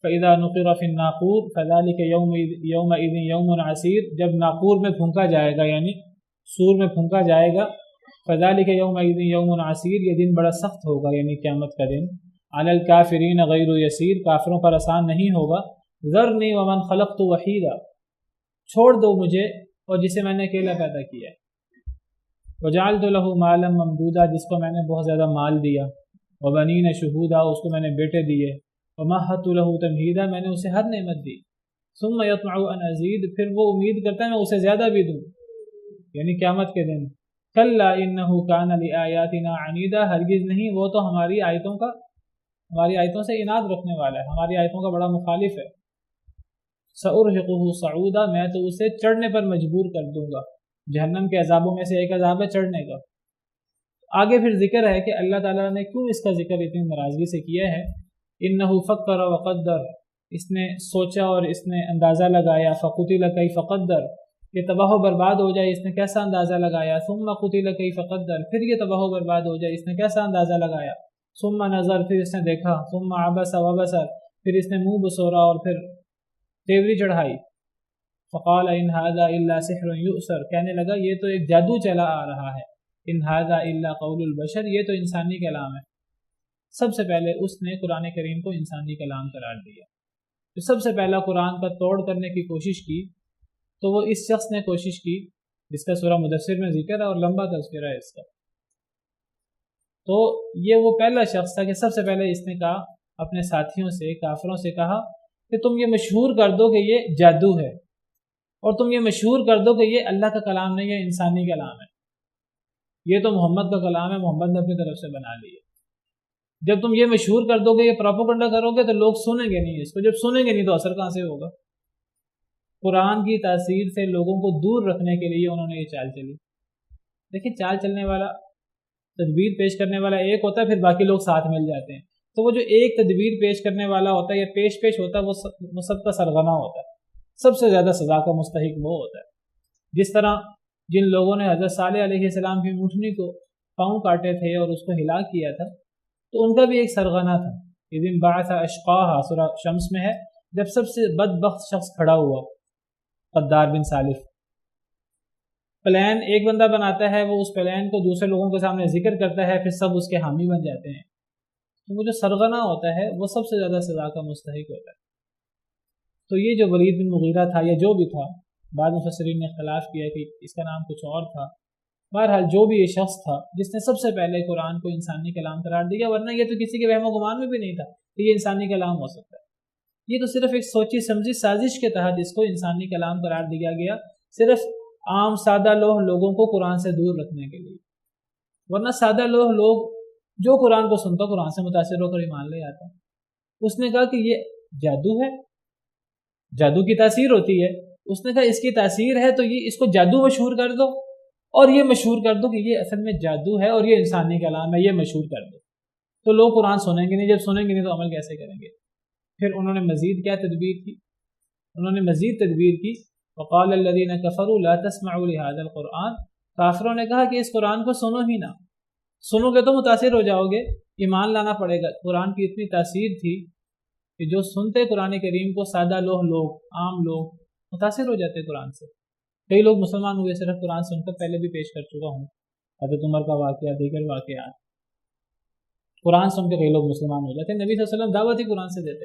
فَإِذَا نُقِرَ فِي النَّاقُورِ فَذَلِكَ يَوْمَئِذٍ يَوْمٌ عَسِيرٌ، جب ناقور میں پھونکا جائے گا، یعنی سور میں پھونکا جائے گا، فَذَلِكَ يَوْمَئِذٍ يَوْمٌ عَسِيرٌ، یہ دن بڑا سخت ہوگا، یعنی قیامت کا دن۔ عَلَى الْكَافِرِينَ غَيْرُ يَسِيرٌ، کافروں پر آسان نہیں ہوگا۔ ذَرْنِي وَمَنْ خَلَقْتُ وَحِيدًا، چھوڑ دو مجھے اور جسے میں نے اکیلا پیدا کیا ہے۔ وَجَعَلْتُ لَهُ مَالًا مَمْدُودًا، جس کو میں نے بہت زیادہ مال دیا۔ وَبَنِينَ شُهُودًا، اس کو میں نے بیٹے دیے۔ وَمَهَّدتُ لَهُ تَمْهِيدًا، میں نے اسے ہر نعمت دی۔ ثُمَّ يَطْمَعُ أَنْ أَزِيدَ، پھر وہ امید کرتا ہے میں اسے زیادہ بھی دوں، یعنی قیامت کے دن۔ كَلَّا إِنَّهُ كَانَ لِآيَاتِنَا عَنِيدًا، ہرگز نہیں، وہ تو ہماری آیتوں سے عناد رکھنے والا ہے، ہماری آیتوں کا بڑا مخالف ہے۔ سَأُرْهِقُهُ صَعُودًا، میں تو اسے چڑھنے پر مجبور کر دوں گا، جہنم کے عذابوں میں سے ایک عذاب ہے چڑھنے کا۔ آگے پھر ذکر ہے کہ اللہ تعالیٰ نے کیوں اس کا ذکر اتنی ناراضگی سے کیا ہے۔ إِنَّهُ فَكَّرَ وَقَدَّرَ، اس نے سوچا اور اس نے اندازہ لگایا۔ فَقُتِلَ كَيْفَ قَدَّرَ، یہ تباہ و برباد ہو جائے، اس نے کیسا اندازہ لگایا۔ ثُمَّ قُتِلَ كَيْفَ قَدَّرَ، پھر یہ تباہ و برباد ہو جائے، اس نے کیسا اندازہ لگایا۔ ثُمَّ نَظَرَ، پھر اس نے دیکھا۔ ثُمَّ عَبَسَ وَبَسَرَ، پھر اس نے منہ بسورا اور پھر تیوری چڑھائی۔ فَقَالَ إِنْ هَذَا إِلَّا سِحْرٌ يُؤْثَرُ، کہنے لگا یہ تو ایک جادو چلا آ رہا ہے۔ إِنْ هَذَا إِلَّا قَوْلُ الْبَشَرِ، یہ تو انسانی کلام ہے۔ سب سے پہلے اس نے قرآن کریم کو انسانی کلام قرار دیا۔ جو سب سے پہلا قرآن کا توڑ کرنے کی کوشش کی تو وہ اس شخص نے کوشش کی جس کا سورہ مدثر میں ذکر ہے اور لمبا تذکرہ ہے اس کا۔ تو یہ وہ پہلا شخص تھا کہ سب سے پہلے اس نے کہا اپنے ساتھیوں سے، کافروں سے کہا کہ تم یہ مشہور کر دو کہ یہ جادو ہے، اور تم یہ مشہور کر دو کہ یہ اللہ کا کلام نہیں ہے، انسانی کلام ہے، یہ تو محمد کا کلام ہے، محمد نے اپنی طرف سے بنا لی ہے۔ جب تم یہ مشہور کر دو گے، یہ پروپیگنڈا کرو گے تو لوگ سنیں گے نہیں اس کو، جب سنیں گے نہیں تو اثر کہاں سے ہوگا۔ قرآن کی تاثیر سے لوگوں کو دور رکھنے کے لیے انہوں نے یہ چال چلی۔ دیکھیں چال چلنے والا، تدبیر پیش کرنے والا ایک ہوتا ہے، پھر باقی لوگ ساتھ مل جاتے ہیں۔ تو وہ جو ایک تدبیر پیش کرنے والا ہوتا ہے یا پیش ہوتا ہے وہ سب کا سرغنہ ہوتا ہے، سب سے زیادہ سزا کا مستحق وہ ہوتا ہے۔ جس طرح جن لوگوں نے حضرت صالح علیہ السلام کی اونٹنی کو پاؤں کاٹے تھے اور اس کو ہلاک کیا تھا، تو ان کا بھی ایک سرغنہ تھا۔ اذ انبعث اشقاها، سورہ شمس میں ہے، جب سب سے بدبخت شخص کھڑا ہوا، قدار بن سالف، پلان ایک بندہ بناتا ہے، وہ اس پلان کو دوسرے لوگوں کے سامنے ذکر کرتا ہے، پھر سب اس کے حامی بن جاتے ہیں۔ تو وہ جو سرغنہ ہوتا ہے وہ سب سے زیادہ سزا کا مستحق ہوتا ہے۔ تو یہ جو ولید بن مغیرہ تھا یا جو بھی تھا، بعض مفسرین نے اختلاف کیا کہ اس کا نام کچھ اور تھا، بہرحال جو بھی یہ شخص تھا جس نے سب سے پہلے قرآن کو انسانی کلام قرار دیا، ورنہ یہ تو کسی کے وہم و گمان میں بھی نہیں تھا کہ یہ انسانی کلام ہو سکتا ہے۔ یہ تو صرف ایک سوچی سمجھی سازش کے تحت اس کو انسانی کلام قرار دیا گیا، صرف عام سادہ لوگوں کو قرآن سے دور رکھنے کے لیے، ورنہ سادہ لوگ جو قرآن کو سنتا قرآن سے متاثر ہو کر ایمان لے آتا۔ اس نے کہا کہ یہ جادو ہے، جادو کی تاثیر ہوتی ہے. اس نے کہا اس کی تاثیر ہے تو یہ اس کو جادو مشہور کر دو اور یہ مشہور کر دو کہ یہ اصل میں جادو ہے اور یہ انسانی کلام ہے، یہ مشہور کر دو. تو لوگ قرآن سنیں گے نہیں، جب سنیں گے نہیں تو عمل کیسے کریں گے؟ پھر انہوں نے مزید کیا تدبیر کی؟ انہوں نے مزید تدبیر کی. وقال الذين كفروا لا تسمعوا لهذا القرآن، کافروں نے کہا کہ اس قرآن کو سنو ہی نہ، سنو گے تو متاثر ہو جاؤ گے، ایمان لانا پڑے گا. قرآن کی اتنی تاثیر تھی کہ جو سنتے قرآن کریم کو سادہ لوگ عام لوگ متاثر ہو جاتے قرآن سے. کئی لوگ مسلمان ہوئے صرف قرآن سن کر، پہلے بھی پیش کر چکا ہوں حضرت عمر کا واقعہ، دیگر واقعات. قرآن سن کے کئی لوگ مسلمان ہو جاتے. نبی صلی اللہ علیہ وسلم دعوت ہی قرآن سے دیتے،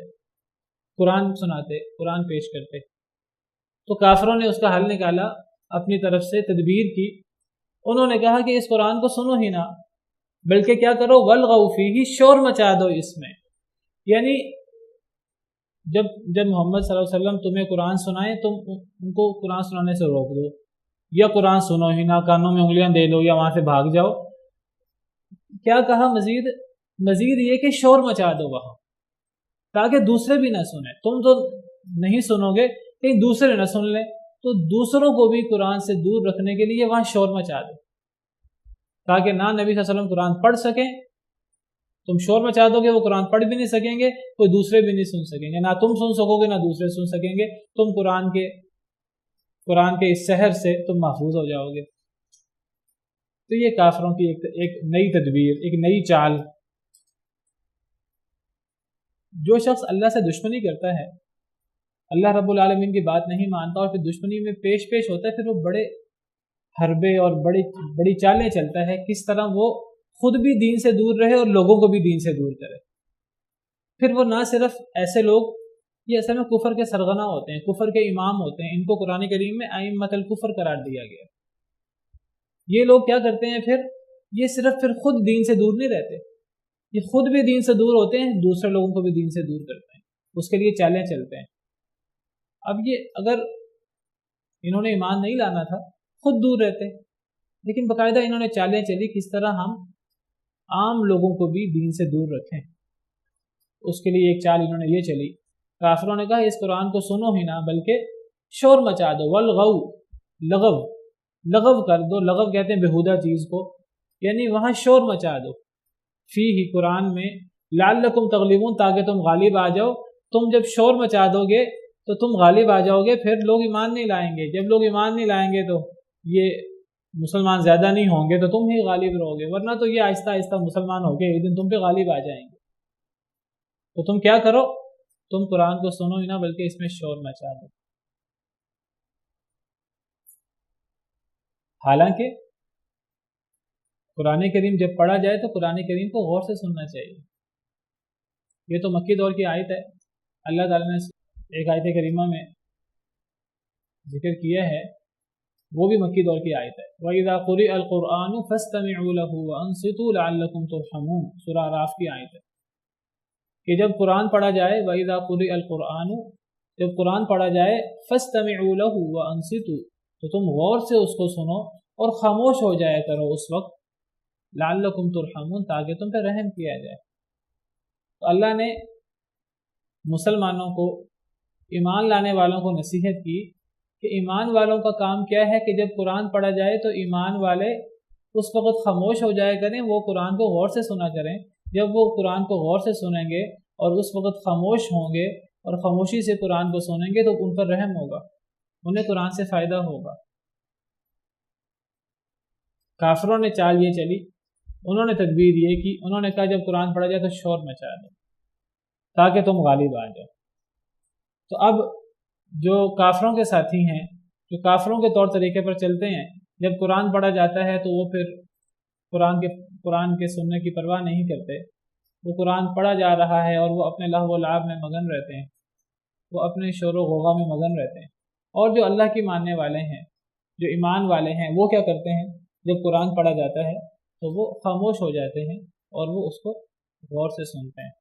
قرآن سناتے، قرآن پیش کرتے. تو کافروں نے اس کا حل نکالا، اپنی طرف سے تدبیر کی. انہوں نے کہا کہ اس قرآن کو سنو ہی نہ، بلکہ کیا کرو، والغوا فیہ، شور مچا دو اس میں. یعنی جب محمد صلی اللہ علیہ وسلم تمہیں قرآن سنائیں تم ان کو قرآن سنانے سے روک دو، یا قرآن سنو ہی نہ، کانوں میں انگلیاں دے دو یا وہاں سے بھاگ جاؤ. کیا کہا مزید یہ کہ شور مچا دو وہاں، تاکہ دوسرے بھی نہ سنیں. تم تو نہیں سنو گے، کہیں دوسرے نہ سن لیں، تو دوسروں کو بھی قرآن سے دور رکھنے کے لیے وہاں شور مچا دو، تاکہ نہ نبی صلی اللہ علیہ وسلم قرآن پڑھ سکیں. تم شور مچا دو گے، وہ قرآن پڑھ بھی نہیں سکیں گے، کوئی دوسرے بھی نہیں سن سکیں گے، نہ تم سن سکو گے نہ دوسرے سن سکیں گے. تم قرآن کے اس سحر سے تم محفوظ ہو جاؤ گے. تو یہ کافروں کی ایک نئی تدبیر، ایک نئی چال. جو شخص اللہ سے دشمنی کرتا ہے، اللہ رب العالمین کی بات نہیں مانتا اور پھر دشمنی میں پیش ہوتا ہے، پھر وہ بڑے حربے اور بڑی چالیں چلتا ہے، کس طرح وہ خود بھی دین سے دور رہے اور لوگوں کو بھی دین سے دور کرے. پھر وہ نہ صرف ایسے لوگ، یہ اصل میں کفر کے سرغنہ ہوتے ہیں، کفر کے امام ہوتے ہیں، ان کو قرآن کریم میں ائمۃ الکفر قرار دیا گیا. یہ لوگ کیا کرتے ہیں یہ صرف خود دین سے دور نہیں رہتے، یہ خود بھی دین سے دور ہوتے ہیں، دوسرے لوگوں کو بھی دین سے دور کرتے ہیں، اس کے لیے چالیں چلتے ہیں. اب یہ اگر انہوں نے ایمان نہیں لانا تھا، خود دور رہتے، لیکن باقاعدہ انہوں نے چالیں چلی کس طرح ہم عام لوگوں کو بھی دین سے دور رکھیں. اس کے لیے ایک چال انہوں نے یہ چلی. کافروں نے کہا اس قرآن کو سنو ہی نہ، بلکہ شور مچا دو. والغو، لغو کر دو. لغو کہتے ہیں بےہودہ چیز کو، یعنی وہاں شور مچا دو. فی ہی، قرآن میں، لعلکم تغلبون، تاکہ تم غالب آ جاؤ. تم جب شور مچا دو گے تو تم غالب آ جاؤ گے، پھر لوگ ایمان نہیں لائیں گے. جب لوگ ایمان نہیں لائیں گے تو یہ مسلمان زیادہ نہیں ہوں گے تو تم ہی غالب رہو گے، ورنہ تو یہ آہستہ آہستہ مسلمان ہو کے ایک دن تم پہ غالب آ جائیں گے. تو تم کیا کرو، تم قرآن کو سنو ہی نہ بلکہ اس میں شور مچا دو. حالانکہ قرآن کریم جب پڑھا جائے تو قرآن کریم کو غور سے سننا چاہیے. یہ تو مکی دور کی آیت ہے، اللہ تعالیٰ نے ایک آیت کریمہ میں ذکر کیا ہے، وہ بھی مکی دور کی آیت ہے. وَإِذَا قُرِئَ الْقُرْآنُ فَاسْتَمِعُوا لَهُ وَأَنصِتُوا لَعَلَّكُمْ تُرْحَمُونَ. سورہ اعراف کی آیت ہے کہ جب قرآن پڑھا جائے، وَإِذَا قُرِئَ الْقُرْآنُ، جب قرآن پڑھا جائے، فَاسْتَمِعُوا لَهُ وَأَنصِتُوا، تو تم غور سے اس کو سنو اور خاموش ہو جایا کرو اس وقت. لَعَلَّكُمْ تُرْحَمُونَ، تاکہ تم پہ رحم کیا جائے. تو اللہ نے مسلمانوں کو، ایمان لانے والوں کو نصیحت کی کہ ایمان والوں کا کام کیا ہے کہ جب قرآن پڑھا جائے تو ایمان والے اس وقت خاموش ہو جایا کریں، وہ قرآن کو غور سے سنا کریں. جب وہ قرآن کو غور سے سنیں گے اور اس وقت خاموش ہوں گے اور خاموشی سے قرآن کو سنیں گے تو ان پر رحم ہوگا، انہیں قرآن سے فائدہ ہوگا. کافروں نے چال یہ چلی، انہوں نے تدبیر یہ کی، انہوں نے کہا جب قرآن پڑھا جائے تو شور مچا دو تاکہ تم غالب آ جاؤ. تو اب جو کافروں کے ساتھی ہیں، جو کافروں کے طور طریقے پر چلتے ہیں، جب قرآن پڑھا جاتا ہے تو وہ پھر قرآن کے سننے کی پرواہ نہیں کرتے. وہ قرآن پڑھا جا رہا ہے اور وہ اپنے لہو و لعب میں مگن رہتے ہیں، وہ اپنے شور و غوغا میں مگن رہتے ہیں. اور جو اللہ کی ماننے والے ہیں، جو ایمان والے ہیں، وہ کیا کرتے ہیں، جب قرآن پڑھا جاتا ہے تو وہ خاموش ہو جاتے ہیں اور وہ اس کو غور سے سنتے ہیں.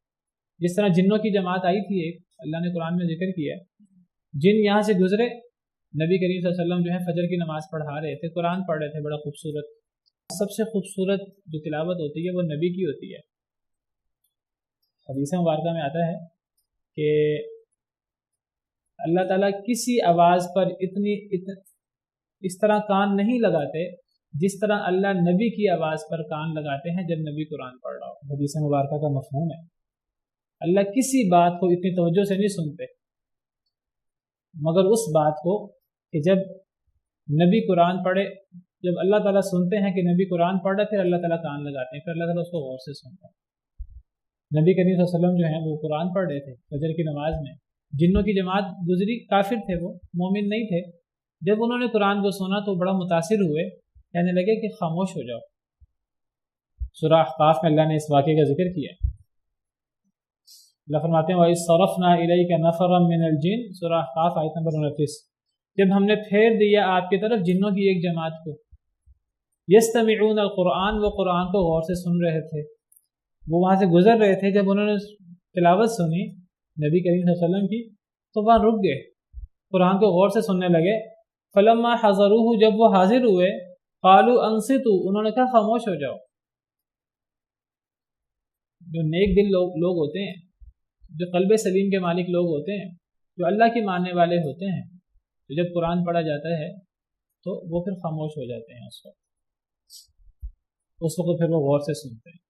جس طرح جنوں کی جماعت آئی تھی ایک، اللہ نے قرآن میں ذکر کیا، جن یہاں سے گزرے، نبی کریم صلی اللہ علیہ وسلم جو ہے فجر کی نماز پڑھا رہے تھے، قرآن پڑھ رہے تھے بڑا خوبصورت. سب سے خوبصورت جو تلاوت ہوتی ہے وہ نبی کی ہوتی ہے. حدیث مبارکہ میں آتا ہے کہ اللہ تعالیٰ کسی آواز پر اس طرح کان نہیں لگاتے جس طرح اللہ نبی کی آواز پر کان لگاتے ہیں جب نبی قرآن پڑھ رہا ہو۔ حدیث مبارکہ کا مفہوم ہے، اللہ کسی بات کو اتنی توجہ سے نہیں سنتے مگر اس بات کو کہ جب نبی قرآن پڑھے، جب اللہ تعالیٰ سنتے ہیں کہ نبی قرآن پڑھ رہا ہے، پھر اللہ تعالیٰ کان لگاتے ہیں، پھر اللہ تعالیٰ اس کو غور سے سنتا ہے۔ نبی کریم صلی اللہ علیہ وسلم جو ہیں وہ قرآن پڑھ رہے تھے فجر کی نماز میں، جنوں کی جماعت گزری، کافر تھے، وہ مومن نہیں تھے۔ جب انہوں نے قرآن کو سنا تو بڑا متاثر ہوئے، کہنے لگے کہ خاموش ہو جاؤ۔ سورہ احقاف میں اللہ نے اس واقعے کا ذکر کیا۔ اللہ فرماتے ہیں وَإِذْ صَرَفْنَا إِلَيْكَ نَفَرًا مِنَ الْجِنِّ، سورہ احقاف آیت نمبر 29۔ جب ہم نے پھیر دیا آپ کی طرف جنوں کی ایک جماعت کو، یستمعون القرآن، وہ قرآن کو غور سے سن رہے تھے، وہ وہاں سے گزر رہے تھے، جب انہوں نے تلاوت سنی نبی کریم صلی اللہ علیہ وسلم کی تو وہاں رک گئے، قرآن کو غور سے سننے لگے۔ فلما حضروہ، جب وہ حاضر ہوئے، قالوا انصتوا، انہوں نے کہا خاموش ہو جاؤ۔ جو نیک دل لوگ ہوتے ہیں، جو قلب سلیم کے مالک لوگ ہوتے ہیں، جو اللہ کی ماننے والے ہوتے ہیں، تو جب قرآن پڑھا جاتا ہے تو وہ پھر خاموش ہو جاتے ہیں، اس وقت پھر وہ غور سے سنتے ہیں۔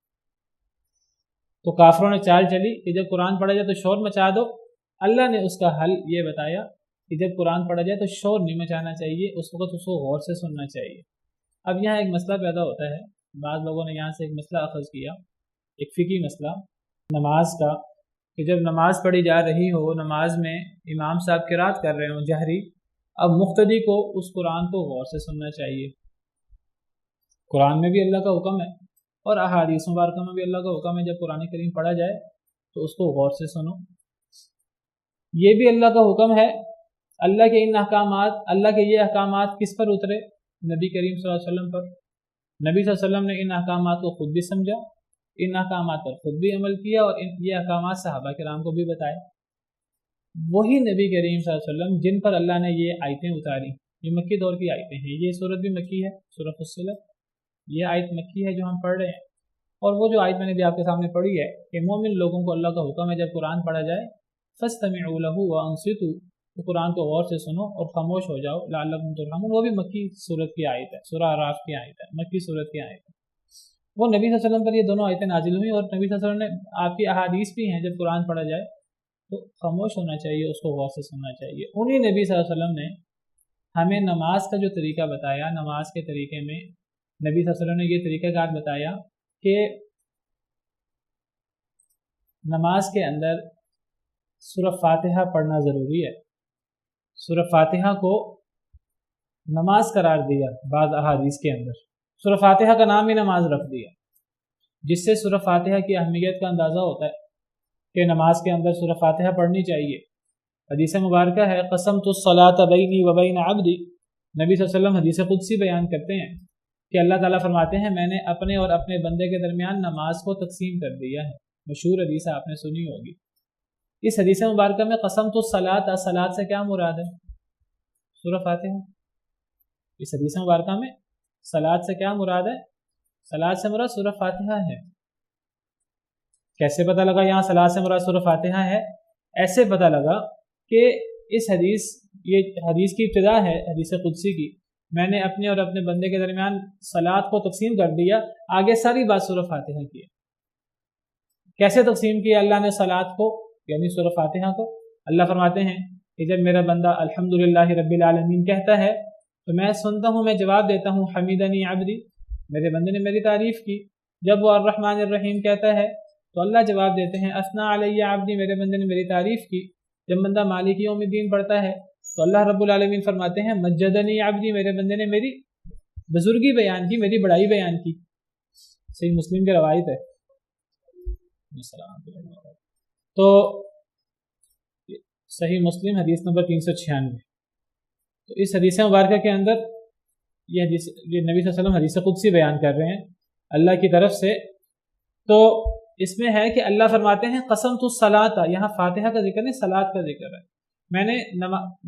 تو کافروں نے چال چلی کہ جب قرآن پڑھا جائے تو شور مچا دو۔ اللہ نے اس کا حل یہ بتایا کہ جب قرآن پڑھا جائے تو شور نہیں مچانا چاہیے، اس وقت اس کو غور سے سننا چاہیے۔ اب یہاں ایک مسئلہ پیدا ہوتا ہے، بعض لوگوں نے یہاں سے ایک مسئلہ اخذ کیا، ایک فقہی مسئلہ نماز کا، کہ جب نماز پڑھی جا رہی ہو، نماز میں امام صاحب قرات کر رہے ہوں جہری، اب مقتدی کو اس قرآن کو غور سے سننا چاہیے۔ قرآن میں بھی اللہ کا حکم ہے اور احادیث مبارکہ میں بھی اللہ کا حکم ہے، جب قرآن کریم پڑھا جائے تو اس کو غور سے سنو۔ یہ بھی اللہ کا حکم ہے، اللہ کے ان احکامات، اللہ کے یہ احکامات کس پر اترے؟ نبی کریم صلی اللہ علیہ وسلم پر۔ نبی صلی اللہ علیہ وسلم نے ان احکامات کو خود بھی سمجھا، ان احکامات پر خود بھی عمل کیا، اور یہ احکامات صحابہ کرام کو بھی بتائے۔ وہی نبی کریم صلی اللہ علیہ وسلم جن پر اللہ نے یہ آیتیں اتاری، یہ مکی دور کی آیتیں ہیں، یہ صورت بھی مکی ہے، سورہ فصلت، یہ آیت مکی ہے جو ہم پڑھ رہے ہیں، اور وہ جو آیت میں نے بھی آپ کے سامنے پڑھی ہے کہ مومن لوگوں کو اللہ کا حکم ہے جب قرآن پڑھا جائے فاستمعوا له وانصتوا، تو قرآن کو غور سے سنو اور خاموش ہو جاؤ، لعلکم ترحمون۔ وہ بھی مکی صورت کی آیت ہے، سورہ اعراف کی آیت ہے، مکی صورت کی آیت ہے۔ وہ نبی صلی اللہ علیہ وسلم پر یہ دونوں آیتیں نازل ہوئیں، اور نبی صلی اللہ علیہ وسلم نے آپ کی احادیث بھی ہیں، جب قرآن پڑھا جائے تو خاموش ہونا چاہیے، اس کو غور سے سننا چاہیے۔ انہی نبی صلی اللہ علیہ وسلم نے ہمیں نماز کا جو طریقہ بتایا، نماز کے طریقے میں نبی صلی اللہ علیہ وسلم نے یہ طریقہ کار بتایا کہ نماز کے اندر سورہ فاتحہ پڑھنا ضروری ہے۔ سورہ فاتحہ کو نماز قرار دیا بعض احادیث کے اندر، سورہ فاتحہ کا نام ہی نماز رکھ دیا، جس سے سورہ فاتحہ کی اہمیت کا اندازہ ہوتا ہے کہ نماز کے اندر سورہ فاتحہ پڑھنی چاہیے۔ حدیث مبارکہ ہے قسمت الصلاۃ بینی و بین عبدی، نبی صلی اللہ علیہ وسلم حدیث قدسی بیان کرتے ہیں کہ اللہ تعالیٰ فرماتے ہیں میں نے اپنے اور اپنے بندے کے درمیان نماز کو تقسیم کر دیا ہے۔ مشہور حدیث آپ نے سنی ہوگی۔ اس حدیث مبارکہ میں قسمت الصلاۃ، صلاۃ سے کیا مراد ہے؟ سورہ فاتحہ۔ اس حدیث مبارکہ میں صلاۃ سے کیا مراد ہے؟ صلاۃ سے مراد سورہ فاتحہ ہے۔ کیسے پتہ لگا یہاں صلاۃ سے مراد سورہ فاتحہ ہے؟ ایسے پتہ لگا کہ اس حدیث، یہ حدیث کی ابتدا ہے حدیث قدسی کی، میں نے اپنے اور اپنے بندے کے درمیان صلاۃ کو تقسیم کر دیا، آگے ساری بات سورہ فاتحہ کی ہے۔ کیسے تقسیم کیا اللہ نے صلاۃ کو، یعنی سورہ فاتحہ کو؟ اللہ فرماتے ہیں کہ جب میرا بندہ الحمدللہ رب العالمین کہتا ہے تو میں سنتا ہوں، میں جواب دیتا ہوں حمیدنی عبدی، میرے بندے نے میری تعریف کی۔ جب وہ الرحمن الرحیم کہتا ہے تو اللہ جواب دیتے ہیں اثنا علی عبدی، میرے بندے نے میری تعریف کی۔ جب بندہ مالک یوم الدین پڑھتا ہے تو اللہ رب العالمین فرماتے ہیں مجدنی عبدی، میرے بندے نے میری بزرگی بیان کی، میری بڑائی بیان کی۔ صحیح مسلم کی روایت ہے۔ تو صحیح مسلم حدیث نمبر 396۔ تو اس حدیث مبارکہ کے اندر یہ نبی صلی اللہ علیہ وسلم حدیث قدسی بیان کر رہے ہیں اللہ کی طرف سے۔ تو اس میں ہے کہ اللہ فرماتے ہیں قسمت الصلاۃ، یہاں فاتحہ کا ذکر نہیں، صلاۃ کا ذکر ہے۔ میں نے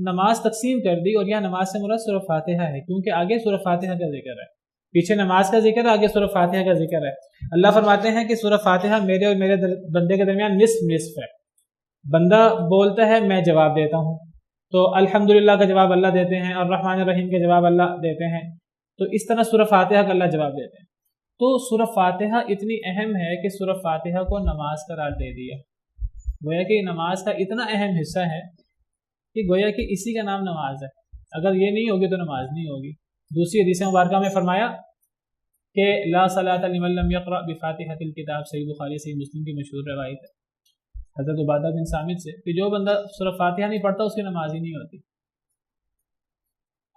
نماز تقسیم کر دی، اور یہاں نماز سے مراد سورہ فاتحہ ہے، کیونکہ آگے سورہ فاتحہ کا ذکر ہے، پیچھے نماز کا ذکر ہے، آگے سورہ فاتحہ کا ذکر ہے۔ اللہ فرماتے ہیں کہ سورہ فاتحہ میرے اور میرے بندے کے درمیان نصف ہے، بندہ بولتا ہے میں جواب دیتا ہوں، تو الحمدللہ کا جواب اللہ دیتے ہیں، اور الرحمن الرحیم کا جواب اللہ دیتے ہیں، تو اس طرح سورہ فاتحہ کا اللہ جواب دیتے ہیں۔ تو سورہ فاتحہ اتنی اہم ہے کہ سورہ فاتحہ کو نماز قرار دے دیا، گویا کہ نماز کا اتنا اہم حصہ ہے کہ گویا کہ اسی کا نام نماز ہے، اگر یہ نہیں ہوگی تو نماز نہیں ہوگی۔ دوسری حدیث مبارکہ میں فرمایا کہ لا صلاۃ لمن لم یقرأ بفاتحۃ الکتاب، صحیح بخاری صحیح مسلم کی مشہور روایت ہے حضرت عبادہ بن صامت سے کہ جو بندہ سورہ فاتحہ نہیں پڑھتا اس کی نماز ہی نہیں ہوتی۔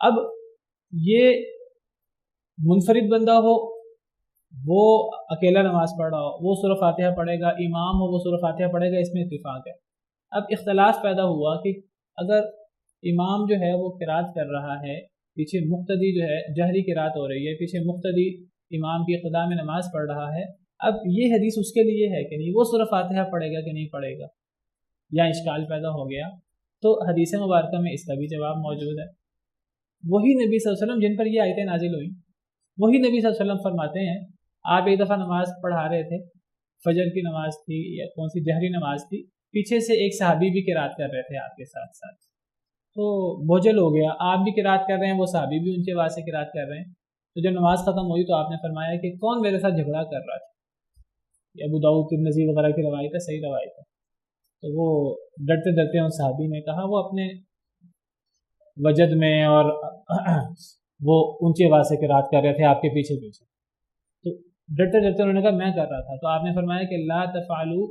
اب یہ منفرد بندہ ہو، وہ اکیلا نماز پڑھ رہا ہو، وہ سورہ فاتحہ پڑھے گا، امام ہو وہ سورہ فاتحہ پڑھے گا، اس میں اتفاق ہے۔ اب اختلاف پیدا ہوا کہ اگر امام جو ہے وہ قرات کر رہا ہے، پیچھے مقتدی جو ہے جہری قرات ہو رہی ہے، پیچھے مقتدی امام کی اقتداء میں نماز پڑھ رہا ہے، اب یہ حدیث اس کے لیے ہے کہ نہیں، وہ سورہ فاتحہ پڑھے گا کہ نہیں پڑھے گا، یا اشکال پیدا ہو گیا۔ تو حدیث مبارکہ میں اس کا بھی جواب موجود ہے۔ وہی نبی صلی اللہ علیہ وسلم جن پر یہ آیتیں نازل ہوئیں، وہی نبی صلی اللہ علیہ وسلم فرماتے ہیں، آپ ایک دفعہ نماز پڑھا رہے تھے، فجر کی نماز تھی یا کون سی جہری نماز تھی، پیچھے سے ایک صحابی بھی قرات کر رہے تھے آپ کے ساتھ ساتھ، تو بوجھل ہو گیا، آپ بھی قرات کر رہے ہیں، وہ صحابی بھی ان کے بعد سے قرات کر رہے ہیں۔ تو جب نماز ختم ہوئی تو آپ نے فرمایا کہ کون میرے ساتھ جھگڑا کر رہا تھا، یہ ابو داؤد ترمذی وغیرہ کی روایت ہے، صحیح روایت ہے۔ تو وہ ڈرتے ڈرتے ان صحابی نے کہا، وہ اپنے وجد میں اور وہ اونچی آواز سے قرات کر رہے تھے آپ کے پیچھے پیچھے، تو ڈرتے ڈرتے انہوں نے کہا میں کر رہا تھا، تو آپ نے فرمایا کہ لا تفعلوا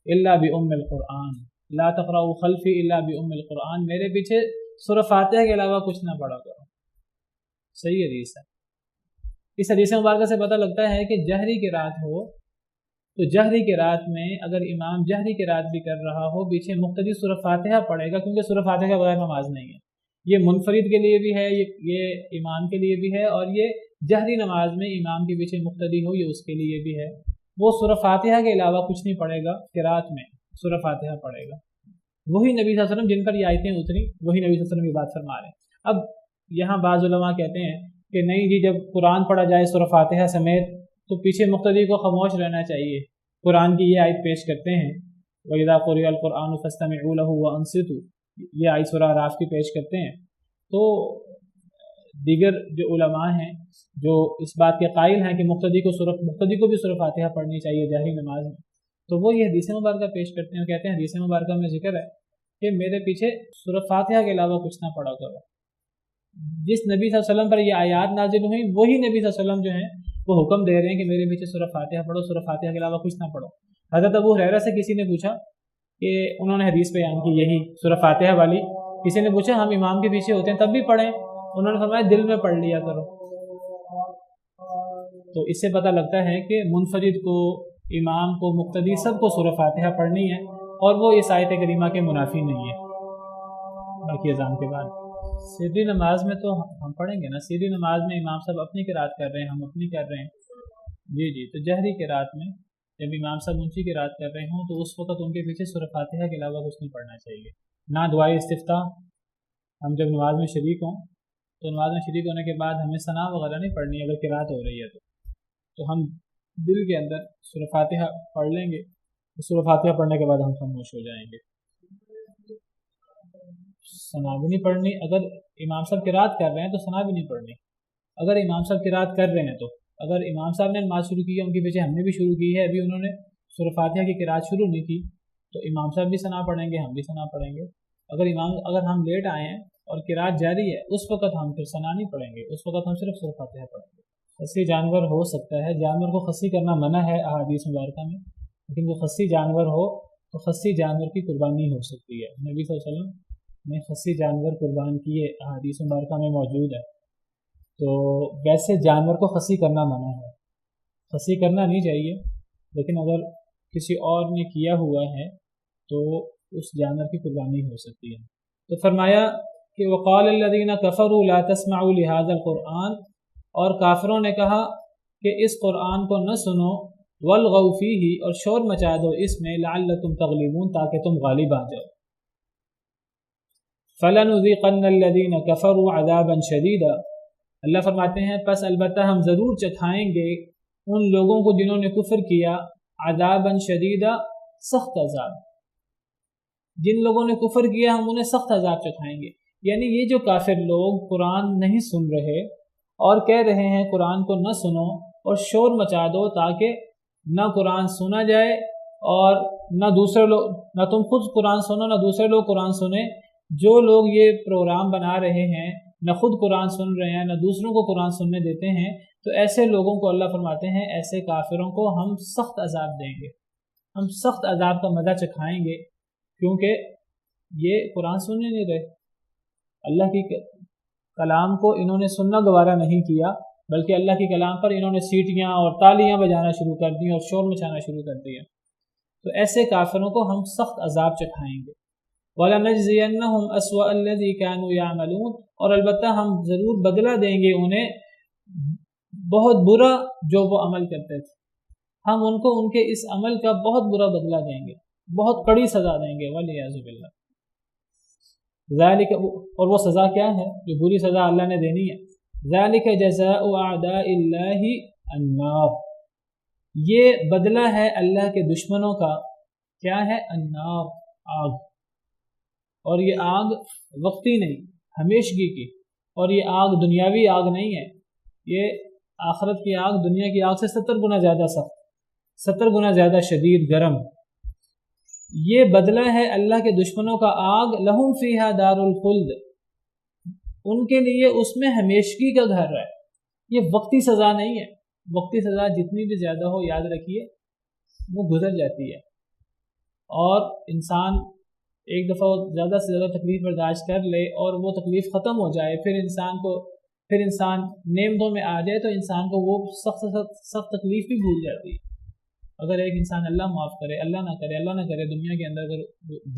الا بام القرآن، لا تقرؤوا خلفی الا بام القرآن، میرے پیچھے سورہ فاتحہ کے علاوہ کچھ نہ پڑھا کرو۔ صحیح حدیث ہے۔ اس حدیث مبارکہ سے پتہ لگتا ہے کہ جہری قرات ہو تو جہری قرات میں اگر امام جہری قرات بھی کر رہا ہو، پیچھے مقتدی سورہ فاتحہ پڑھے گا، کیونکہ سورہ فاتحہ کے بغیر نماز نہیں ہے۔ یہ منفرد کے لیے بھی ہے، یہ امام کے لیے بھی ہے، اور یہ جہری نماز میں امام کے پیچھے مقتدی ہو یہ اس کے لیے بھی ہے۔ وہ سورہ فاتحہ کے علاوہ کچھ نہیں پڑھے گا، قرات میں سورہ فاتحہ پڑھے گا۔ وہی نبی صلی اللہ علیہ وسلم جن پر یہ آیتیں اتری، وہی نبی صلی اللہ علیہ وسلم یہ بات فرما رہے ہیں۔ اب یہاں بعض علماء کہتے ہیں کہ نہیں جی، جب قرآن پڑھا جائے سورہ فاتحہ سمیت تو پیچھے مقتدی کو خاموش رہنا چاہیے۔ قرآن کی یہ آیت پیش کرتے ہیں، وَإِذَا قُرِئَ الْقُرْآنُ فَاسْتَمِعُوا لَهُ وَأَنصِتُوا، یہ آیت سورہ اعراف کی پیش کرتے ہیں۔ تو دیگر جو علماء ہیں جو اس بات کے قائل ہیں کہ مقتدی کو بھی سورہ فاتحہ پڑھنی چاہیے جہری نماز میں، تو وہ یہ حدیث مبارکہ پیش کرتے ہیں، کہتے ہیں حدیث مبارکہ میں ذکر ہے کہ میرے پیچھے سورہ فاتحہ کے علاوہ کچھ نہ پڑھا کرو۔ جس نبی صلی اللہ علیہ وسلم پر یہ آیات نازل ہوئی، وہی نبی صلی اللہ علیہ وسلم جو ہیں وہ حکم دے رہے ہیں کہ میرے پیچھے سورہ فاتحہ پڑھو، سورہ فاتحہ کے علاوہ کچھ نہ پڑھو۔ حضرت ابو ہریرہ سے کسی نے پوچھا کہ انہوں نے حدیث بیان کی یہی سورہ فاتحہ والی، کسی نے پوچھا ہم امام کے پیچھے ہوتے ہیں تب بھی پڑھیں؟ انہوں نے فرمایا دل میں پڑھ لیا کرو۔ تو اس سے پتہ لگتا ہے کہ منفرد کو، امام کو، مقتدی سب کو سورہ فاتحہ پڑھنی ہے، اور وہ اس آیت کریمہ کے منافی نہیں ہے۔ باقی اذان کے بعد سری نماز میں تو ہم پڑھیں گے نا، سری نماز میں امام صاحب اپنی قرات کر رہے ہیں، ہم اپنی کر رہے ہیں، جی تو جہری قرات میں جب امام صاحب اونچی قرات کر رہے ہوں تو اس وقت ان کے پیچھے سورہ فاتحہ کے علاوہ کچھ نہیں پڑھنا چاہیے، نہ دعائے استفتاح۔ ہم جب نماز میں شریک ہوں تو نماز میں شریک ہونے کے بعد ہمیں ثنا وغیرہ نہیں پڑھنی اگر قرات ہو رہی ہے تو ہم دل کے اندر سورہ فاتحہ پڑھ لیں گے، سورہ فاتحہ پڑھنے کے بعد ہم خاموش ہو جائیں گے۔ ثنا بھی نہیں پڑھنی، اگر امام صاحب قرات کر رہے ہیں تو ثنا بھی نہیں پڑھنی۔ اگر امام صاحب قرات کر رہے ہیں تو اگر امام صاحب نے نماز شروع کی ہے، ان کے پیچھے ہم نے بھی شروع کی ہے، ابھی انہوں نے سورہ فاتحہ کی قرات شروع نہیں کی، تو امام صاحب بھی ثنا پڑھیں گے، ہم بھی ثنا پڑھیں گے۔ اگر ہم لیٹ آئے ہیں اور قرات جاری ہے، اس وقت ہم پھر ثنا نہیں پڑھیں گے، اس وقت ہم صرف سورہ فاتحہ پڑھیں گے۔ خصی جانور ہو سکتا ہے، جانور کو خصی کرنا منع ہے احادیث مبارکہ میں، لیکن وہ خصی جانور ہو تو خصی جانور کی قربانی ہو سکتی ہے۔ نبی صلی اللہ علیہ وسلم نے خصی جانور قربان کیے، احادیث مبارکہ میں موجود ہے۔ تو ویسے جانور کو خصی کرنا منع ہے، خصی کرنا نہیں چاہیے، لیکن اگر کسی اور نے کیا ہوا ہے تو اس جانور کی قربانی ہو سکتی ہے۔ تو فرمایا کہ وقال الذین کفروا لا تسمعوا لهذا القرآن، اور کافروں نے کہا کہ اس قرآن کو نہ سنو، والغوا فیہ، اور شور مچا دو اس میں، لعلکم تغلبون، تاکہ تم غالب آ جاؤ۔ فلنذیقن الذین کفروا عذابا شدیدا، اللہ فرماتے ہیں پس البتہ ہم ضرور چکھائیں گے ان لوگوں کو جنہوں نے کفر کیا، عذابا شدیدا، سخت عذاب۔ جن لوگوں نے کفر کیا ہم انہیں سخت عذاب چکھائیں گے۔ یعنی یہ جو کافر لوگ قرآن نہیں سن رہے اور کہہ رہے ہیں قرآن کو نہ سنو اور شور مچا دو تاکہ نہ قرآن سنا جائے اور نہ دوسرے لوگ، نہ تم خود قرآن سنو نہ دوسرے لوگ قرآن سنیں، جو لوگ یہ پروگرام بنا رہے ہیں نہ خود قرآن سن رہے ہیں نہ دوسروں کو قرآن سننے دیتے ہیں، تو ایسے لوگوں کو اللہ فرماتے ہیں ایسے کافروں کو ہم سخت عذاب دیں گے، ہم سخت عذاب کا مزہ چکھائیں گے، کیونکہ یہ قرآن سننے نہیں رہے، اللہ کی کلام کو انہوں نے سننا گوارا نہیں کیا، بلکہ اللہ کی کلام پر انہوں نے سیٹیاں اور تالیاں بجانا شروع کر دی اور شور مچانا شروع کر دیا۔ تو ایسے کافروں کو ہم سخت عذاب چکھائیں گے۔ وَلَنَجْزِيَنَّهُمْ أَسْوَأَ الَّذِي كَانُوا يَعْمَلُونَ، اور البتہ ہم ضرور بدلہ دیں گے انہیں بہت برا جو وہ عمل کرتے تھے، ہم ان کو ان کے اس عمل کا بہت برا بدلہ دیں گے، بہت کڑی سزا دیں گے، وَلِعِيَاذُ بِاللَّهِ۔ ذَلِكَ، اور وہ سزا کیا ہے جو بری سزا اللہ نے دینی ہے؟ ذَلِكَ جَزَاءُ أَعْدَاءِ اللَّهِ النَّارُ، یہ بدلہ ہے اللہ کے دشمنوں کا، کیا ہے؟ النار، آگ، اور یہ آگ وقتی نہیں ہمیشگی کی، اور یہ آگ دنیاوی آگ نہیں ہے، یہ آخرت کی آگ دنیا کی آگ سے 70 گنا زیادہ سخت، 70 گنا زیادہ شدید گرم۔ یہ بدلہ ہے اللہ کے دشمنوں کا آگ، لہم فیہا دار الخلد، ان کے لیے اس میں ہمیشگی کا گھر ہے، یہ وقتی سزا نہیں ہے، وقتی سزا جتنی بھی زیادہ ہو یاد رکھیے وہ گزر جاتی ہے، اور انسان ایک دفعہ زیادہ سے زیادہ تکلیف برداشت کر لے اور وہ تکلیف ختم ہو جائے، پھر انسان نعمتوں میں آ جائے تو انسان کو وہ سخت تکلیف بھی بھول جاتی ہے۔ اگر ایک انسان اللہ معاف کرے، اللہ نہ کرے دنیا کے اندر اگر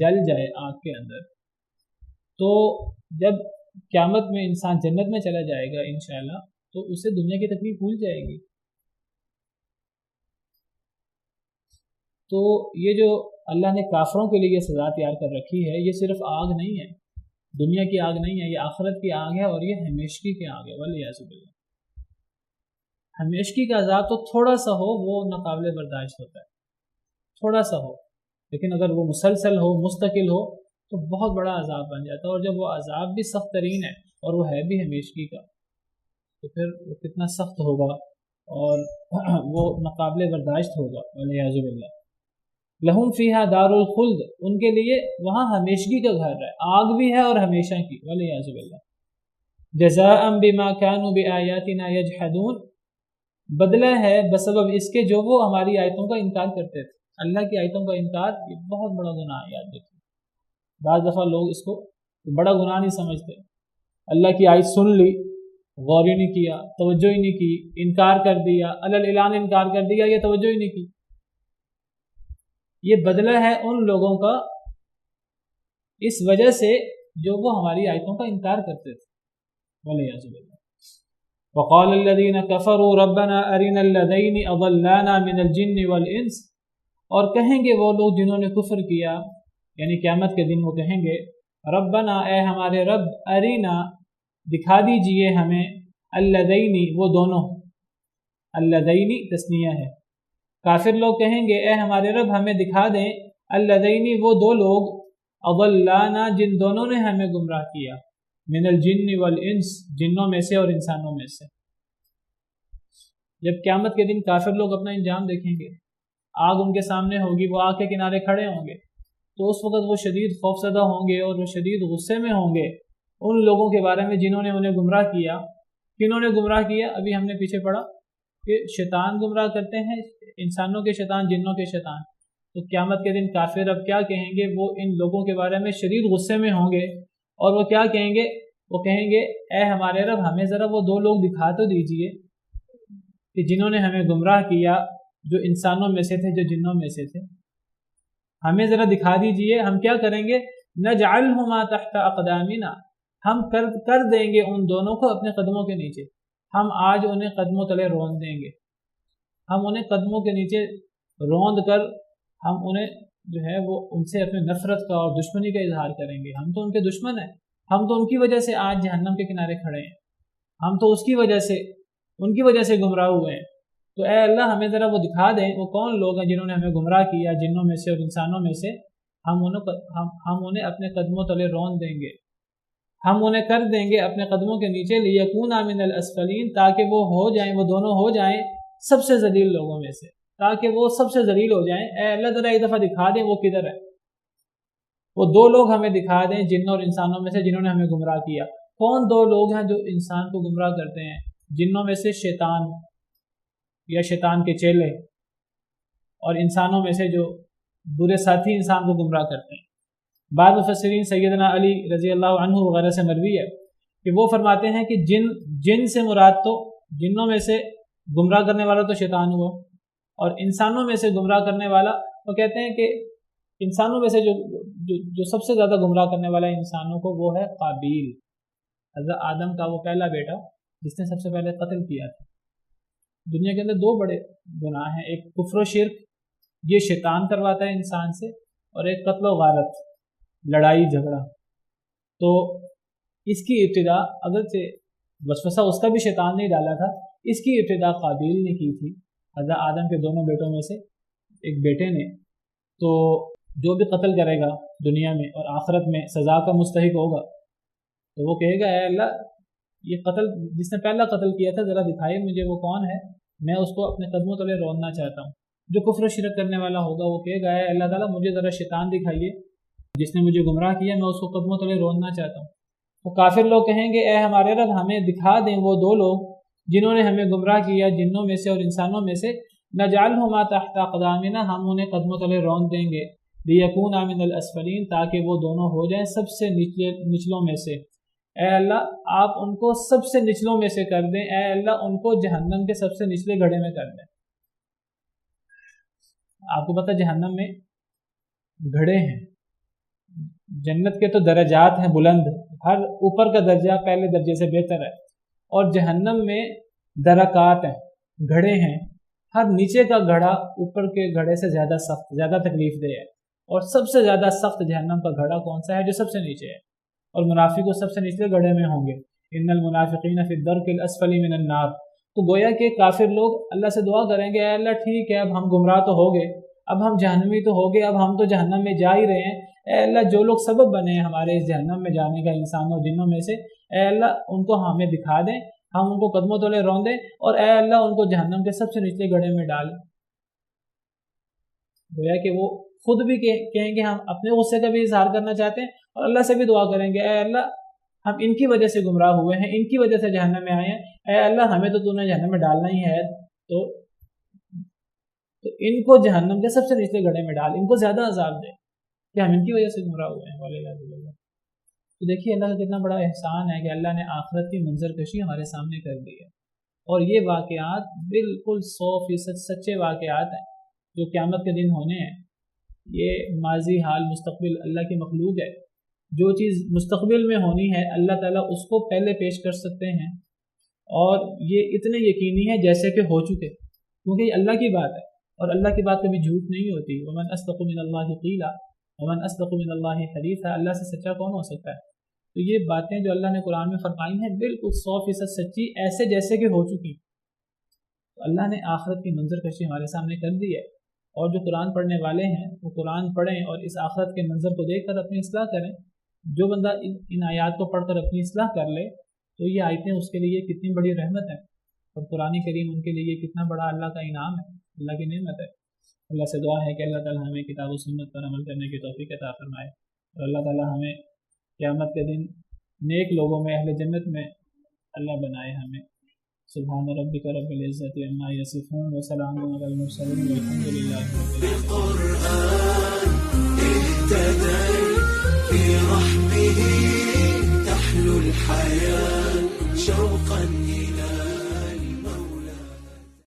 جل جائے آگ کے اندر، تو جب قیامت میں انسان جنت میں چلا جائے گا انشاءاللہ تو اسے دنیا کی تکلیف بھول جائے گی۔ تو یہ جو اللہ نے کافروں کے لیے سزا تیار کر رکھی ہے، یہ صرف آگ نہیں ہے، دنیا کی آگ نہیں ہے، یہ آخرت کی آگ ہے، اور یہ ہمیشگی کی آگ ہے، وَلِعِيَاذُ بِاللَّهِ۔ ہمیشگی کا عذاب تو تھوڑا سا ہو وہ ناقابل برداشت ہوتا ہے، تھوڑا سا ہو، لیکن اگر وہ مسلسل ہو، مستقل ہو، تو بہت بڑا عذاب بن جاتا ہے، اور جب وہ عذاب بھی سخت ترین ہے اور وہ ہے بھی ہمیشگی کا، تو پھر وہ کتنا سخت ہوگا اور وہ ناقابل برداشت ہوگا، وَلِعِيَاذُ بِاللَّهِ۔ لہم فیہا دار الخلد، ان کے لیے وہاں ہمیشگی کا گھر ہے، آگ بھی ہے اور ہمیشہ کی، وَلِعِيَاذُ بِاللَّهِ۔ جزاء بما كانوا بآیاتنا یجحدون، بدلہ ہے بسبب اس کے جو وہ ہماری آیتوں کا انکار کرتے تھے۔ اللہ کی آیتوں کا انکار یہ بہت بڑا گناہ ہے، یاد رکھیے۔ بعض دفعہ لوگ اس کو بڑا گناہ نہیں سمجھتے، اللہ کی آیت سن لی، غور ہی نہیں کیا، توجہ ہی نہیں کی، انکار کر دیا، علی الاعلان انکار کر دیا، یہ توجہ ہی نہیں کی۔ یہ بدلہ ہے ان لوگوں کا اس وجہ سے جو وہ ہماری آیتوں کا انکار کرتے تھے، وَلِعِيَاذُ بِاللَّهِ۔ وَقَالَ الَّذِينَ كَفَرُوا رَبَّنَا أَرِنَا الَّذَيْنِ أَضَلَّانَا مِنَ الْجِنِّ وَالْإِنسِ، اور کہیں گے وہ لوگ جنہوں نے کفر کیا، یعنی قیامت کے دن وہ کہیں گے ربنا، اے ہمارے رب، ارینا، دکھا دیجئے ہمیں، الذین، وہ دونوں، الذین تثنیہ ہے، کافر لوگ کہیں گے اے ہمارے رب ہمیں دکھا دیں، الذین، وہ دو لوگ، اضلانا، جن دونوں نے ہمیں گمراہ کیا، من الجن والانس، جنوں میں سے اور انسانوں میں سے۔ جب قیامت کے دن کافر لوگ اپنا انجام دیکھیں گے، آگ ان کے سامنے ہوگی، وہ آگ کے کنارے کھڑے ہوں گے، تو اس وقت وہ شدید خوفزدہ ہوں گے اور وہ شدید غصے میں ہوں گے ان لوگوں کے بارے میں جنہوں نے انہیں گمراہ کیا۔ کنہوں نے گمراہ کیا؟ ابھی ہم نے پیچھے پڑھا کہ شیطان گمراہ کرتے ہیں، انسانوں کے شیطان، جنوں کے شیطان۔ تو قیامت کے دن کافر اب کیا کہیں گے؟ وہ ان لوگوں کے بارے میں شدید غصے میں ہوں گے، اور وہ کیا کہیں گے؟ وہ کہیں گے اے ہمارے رب ہمیں ذرا وہ دو لوگ دکھا تو دیجئے کہ جنہوں نے ہمیں گمراہ کیا، جو انسانوں میں سے تھے، جو جنوں میں سے تھے، ہمیں ذرا دکھا دیجئے، ہم کیا کریں گے؟ نجعلہما تحت اقدامنا، ہم کر دیں گے ان دونوں کو اپنے قدموں کے نیچے، ہم آج انہیں قدموں تلے روند دیں گے، ہم انہیں قدموں کے نیچے روند کر ہم انہیں جو ہے وہ ان سے اپنے نفرت کا اور دشمنی کا اظہار کریں گے۔ ہم تو ان کے دشمن ہیں، ہم تو ان کی وجہ سے آج جہنم کے کنارے کھڑے ہیں، ہم تو اس کی وجہ سے، ان کی وجہ سے گمراہ ہوئے ہیں۔ تو اے اللہ ہمیں ذرا وہ دکھا دیں وہ کون لوگ ہیں جنہوں نے ہمیں گمراہ کیا، جنوں میں سے اور انسانوں میں سے، ہم انہیں اپنے قدموں تلے رون دیں گے، ہم انہیں کر دیں گے اپنے قدموں کے نیچے، لیکونا من الاسفلین، تاکہ وہ دونوں ہو جائیں سب سے ذلیل لوگوں میں سے، تاکہ وہ سب سے ذلیل ہو جائیں۔ اے اللہ ذرا ایک دفعہ دکھا دیں وہ کدھر ہے، وہ دو لوگ ہمیں دکھا دیں جنوں اور انسانوں میں سے جنہوں نے ہمیں گمراہ کیا۔ کون دو لوگ ہیں جو انسان کو گمراہ کرتے ہیں؟ جنوں میں سے شیطان یا شیطان کے چیلے، اور انسانوں میں سے جو برے ساتھی انسان کو گمراہ کرتے ہیں۔ بعض مفسرین سیدنا علی رضی اللہ عنہ وغیرہ سے مروی ہے کہ وہ فرماتے ہیں کہ جن سے مراد تو جنوں میں سے گمراہ کرنے والا تو شیطان ہوا، اور انسانوں میں سے گمراہ کرنے والا، وہ کہتے ہیں کہ انسانوں میں سے جو سب سے زیادہ گمراہ کرنے والا انسانوں کو وہ ہے قابیل، حضرت آدم کا وہ پہلا بیٹا جس نے سب سے پہلے قتل کیا تھا۔ دنیا کے اندر دو بڑے گناہ ہیں، ایک کفر و شرک، یہ شیطان کرواتا ہے انسان سے، اور ایک قتل و غارت، لڑائی جھگڑا۔ تو اس کی ابتدا اگرچہ وسوسہ اس کا بھی شیطان نے ڈالا تھا، اس کی ابتدا قابیل نے کی تھی، حضرت آدم کے دونوں بیٹوں میں سے ایک بیٹے نے۔ تو جو بھی قتل کرے گا دنیا میں اور آخرت میں سزا کا مستحق ہوگا، تو وہ کہے گا اے اللہ یہ قتل جس نے پہلا قتل کیا تھا ذرا دکھائے مجھے وہ کون ہے، میں اس کو اپنے قدموں تلے روننا چاہتا ہوں۔ جو کفر و شرک کرنے والا ہوگا وہ کہے گا اے اللہ تعالیٰ مجھے ذرا شیطان دکھائیے جس نے مجھے گمراہ کیا، میں اس کو قدموں تلے روننا چاہتا ہوں۔ وہ کافر لوگ کہیں گے اے ہمارے رب ہمیں دکھا دیں وہ دو لوگ جنہوں نے ہمیں گمراہ کیا جنوں میں سے اور انسانوں میں سے، نجعلہما تحت اقدامنا، ہم انہیں قدموں تلے رون دیں گے، لیکونا من الاسفلین، تاکہ وہ دونوں ہو جائیں سب سے نچلوں میں سے۔ اے اللہ آپ ان کو سب سے نچلوں میں سے کر دیں، اے اللہ ان کو جہنم کے سب سے نچلے گڑھے میں کر دیں۔ آپ کو پتہ جہنم میں گھڑے ہیں، جنت کے تو درجات ہیں بلند، ہر اوپر کا درجہ پہلے درجے سے بہتر ہے، اور جہنم میں درکات ہیں، گھڑے ہیں، ہر نیچے کا گھڑا اوپر کے گھڑے سے زیادہ سخت، زیادہ تکلیف دہ ہے، اور سب سے زیادہ سخت جہنم کا گھڑا کون سا ہے؟ جو سب سے نیچے ہے، اور منافق کو سب سے نچلے گڑھے میں ہوں گے۔ ان المنافقین فی الدرک الاسفل من النار۔ تو گویا کہ کافر لوگ اللہ سے دعا کریں گے اے اللہ ٹھیک ہے اب ہم گمراہ تو ہو گئے، اب ہم جہنمی تو ہو گئے، اب ہم تو جہنم میں جا ہی رہے ہیں، اے اللہ جو لوگ سبب بنے ہیں ہمارے اس جہنم میں جانے کا انسانوں اور جنوں میں سے، اے اللہ ان کو ہمیں دکھا دیں، ہم ان کو قدموں تلے رون دیں، اور اے اللہ ان کو جہنم کے سب سے نچلے گڑھے میں ڈالیں۔ گویا کہ وہ خود بھی کہیں گے ہم اپنے غصے کا بھی اظہار کرنا چاہتے ہیں، اور اللہ سے بھی دعا کریں گے اے اللہ ہم ان کی وجہ سے گمراہ ہوئے ہیں، ان کی وجہ سے جہنم میں آئے ہیں، اے اللہ ہمیں تو نے جہنم میں ڈالنا ہی ہے، تو ان کو جہنم کے سب سے نچلے گڑھے میں ڈال، ان کو زیادہ عذاب دے کہ ہم ان کی وجہ سے گمراہ ہوئے ہیں۔ تو دیکھیے اللہ کا کتنا بڑا احسان ہے کہ اللہ نے آخرت کی منظر کشی ہمارے سامنے کر دی ہے، اور یہ واقعات بالکل 100% سچے واقعات ہیں جو قیامت کے دن ہونے ہیں۔ یہ ماضی حال مستقبل اللہ کی مخلوق ہے، جو چیز مستقبل میں ہونی ہے اللہ تعالیٰ اس کو پہلے پیش کر سکتے ہیں، اور یہ اتنے یقینی ہے جیسے کہ ہو چکے، کیونکہ یہ اللہ کی بات ہے اور اللہ کی بات کبھی جھوٹ نہیں ہوتی۔ ومن اصدق من اللہ قیلا ومن اصدق من اللہ حدیثا، اللہ سے سچا کون ہو سکتا ہے؟ تو یہ باتیں جو اللہ نے قرآن میں فرمائی ہیں بالکل 100% سچی، ایسے جیسے کہ ہو چکی۔ تو اللہ نے آخرت کی منظر کشی ہمارے سامنے کر دی ہے، اور جو قرآن پڑھنے والے ہیں وہ قرآن پڑھیں اور اس آخرت کے منظر کو دیکھ کر اپنی اصلاح کریں۔ جو بندہ ان آیات کو پڑھ کر اپنی اصلاح کر لے تو یہ آیتیں اس کے لیے کتنی بڑی رحمت ہیں، اور قرآن کریم ان کے لیے کتنا بڑا اللہ کا انعام ہے، اللہ کی نعمت ہے۔ اللہ سے دعا ہے کہ اللہ تعالیٰ ہمیں کتاب و سنت پر عمل کرنے کی توفیق عطا فرمائے، اور اللہ تعالیٰ ہمیں قیامت کے دن نیک لوگوں میں، اہل جنت میں اللہ بنائے ہمیں۔ سبحان ربک رب العزت عما یصفون وسلام علی المرسلین والحمد للہ رب العالمین۔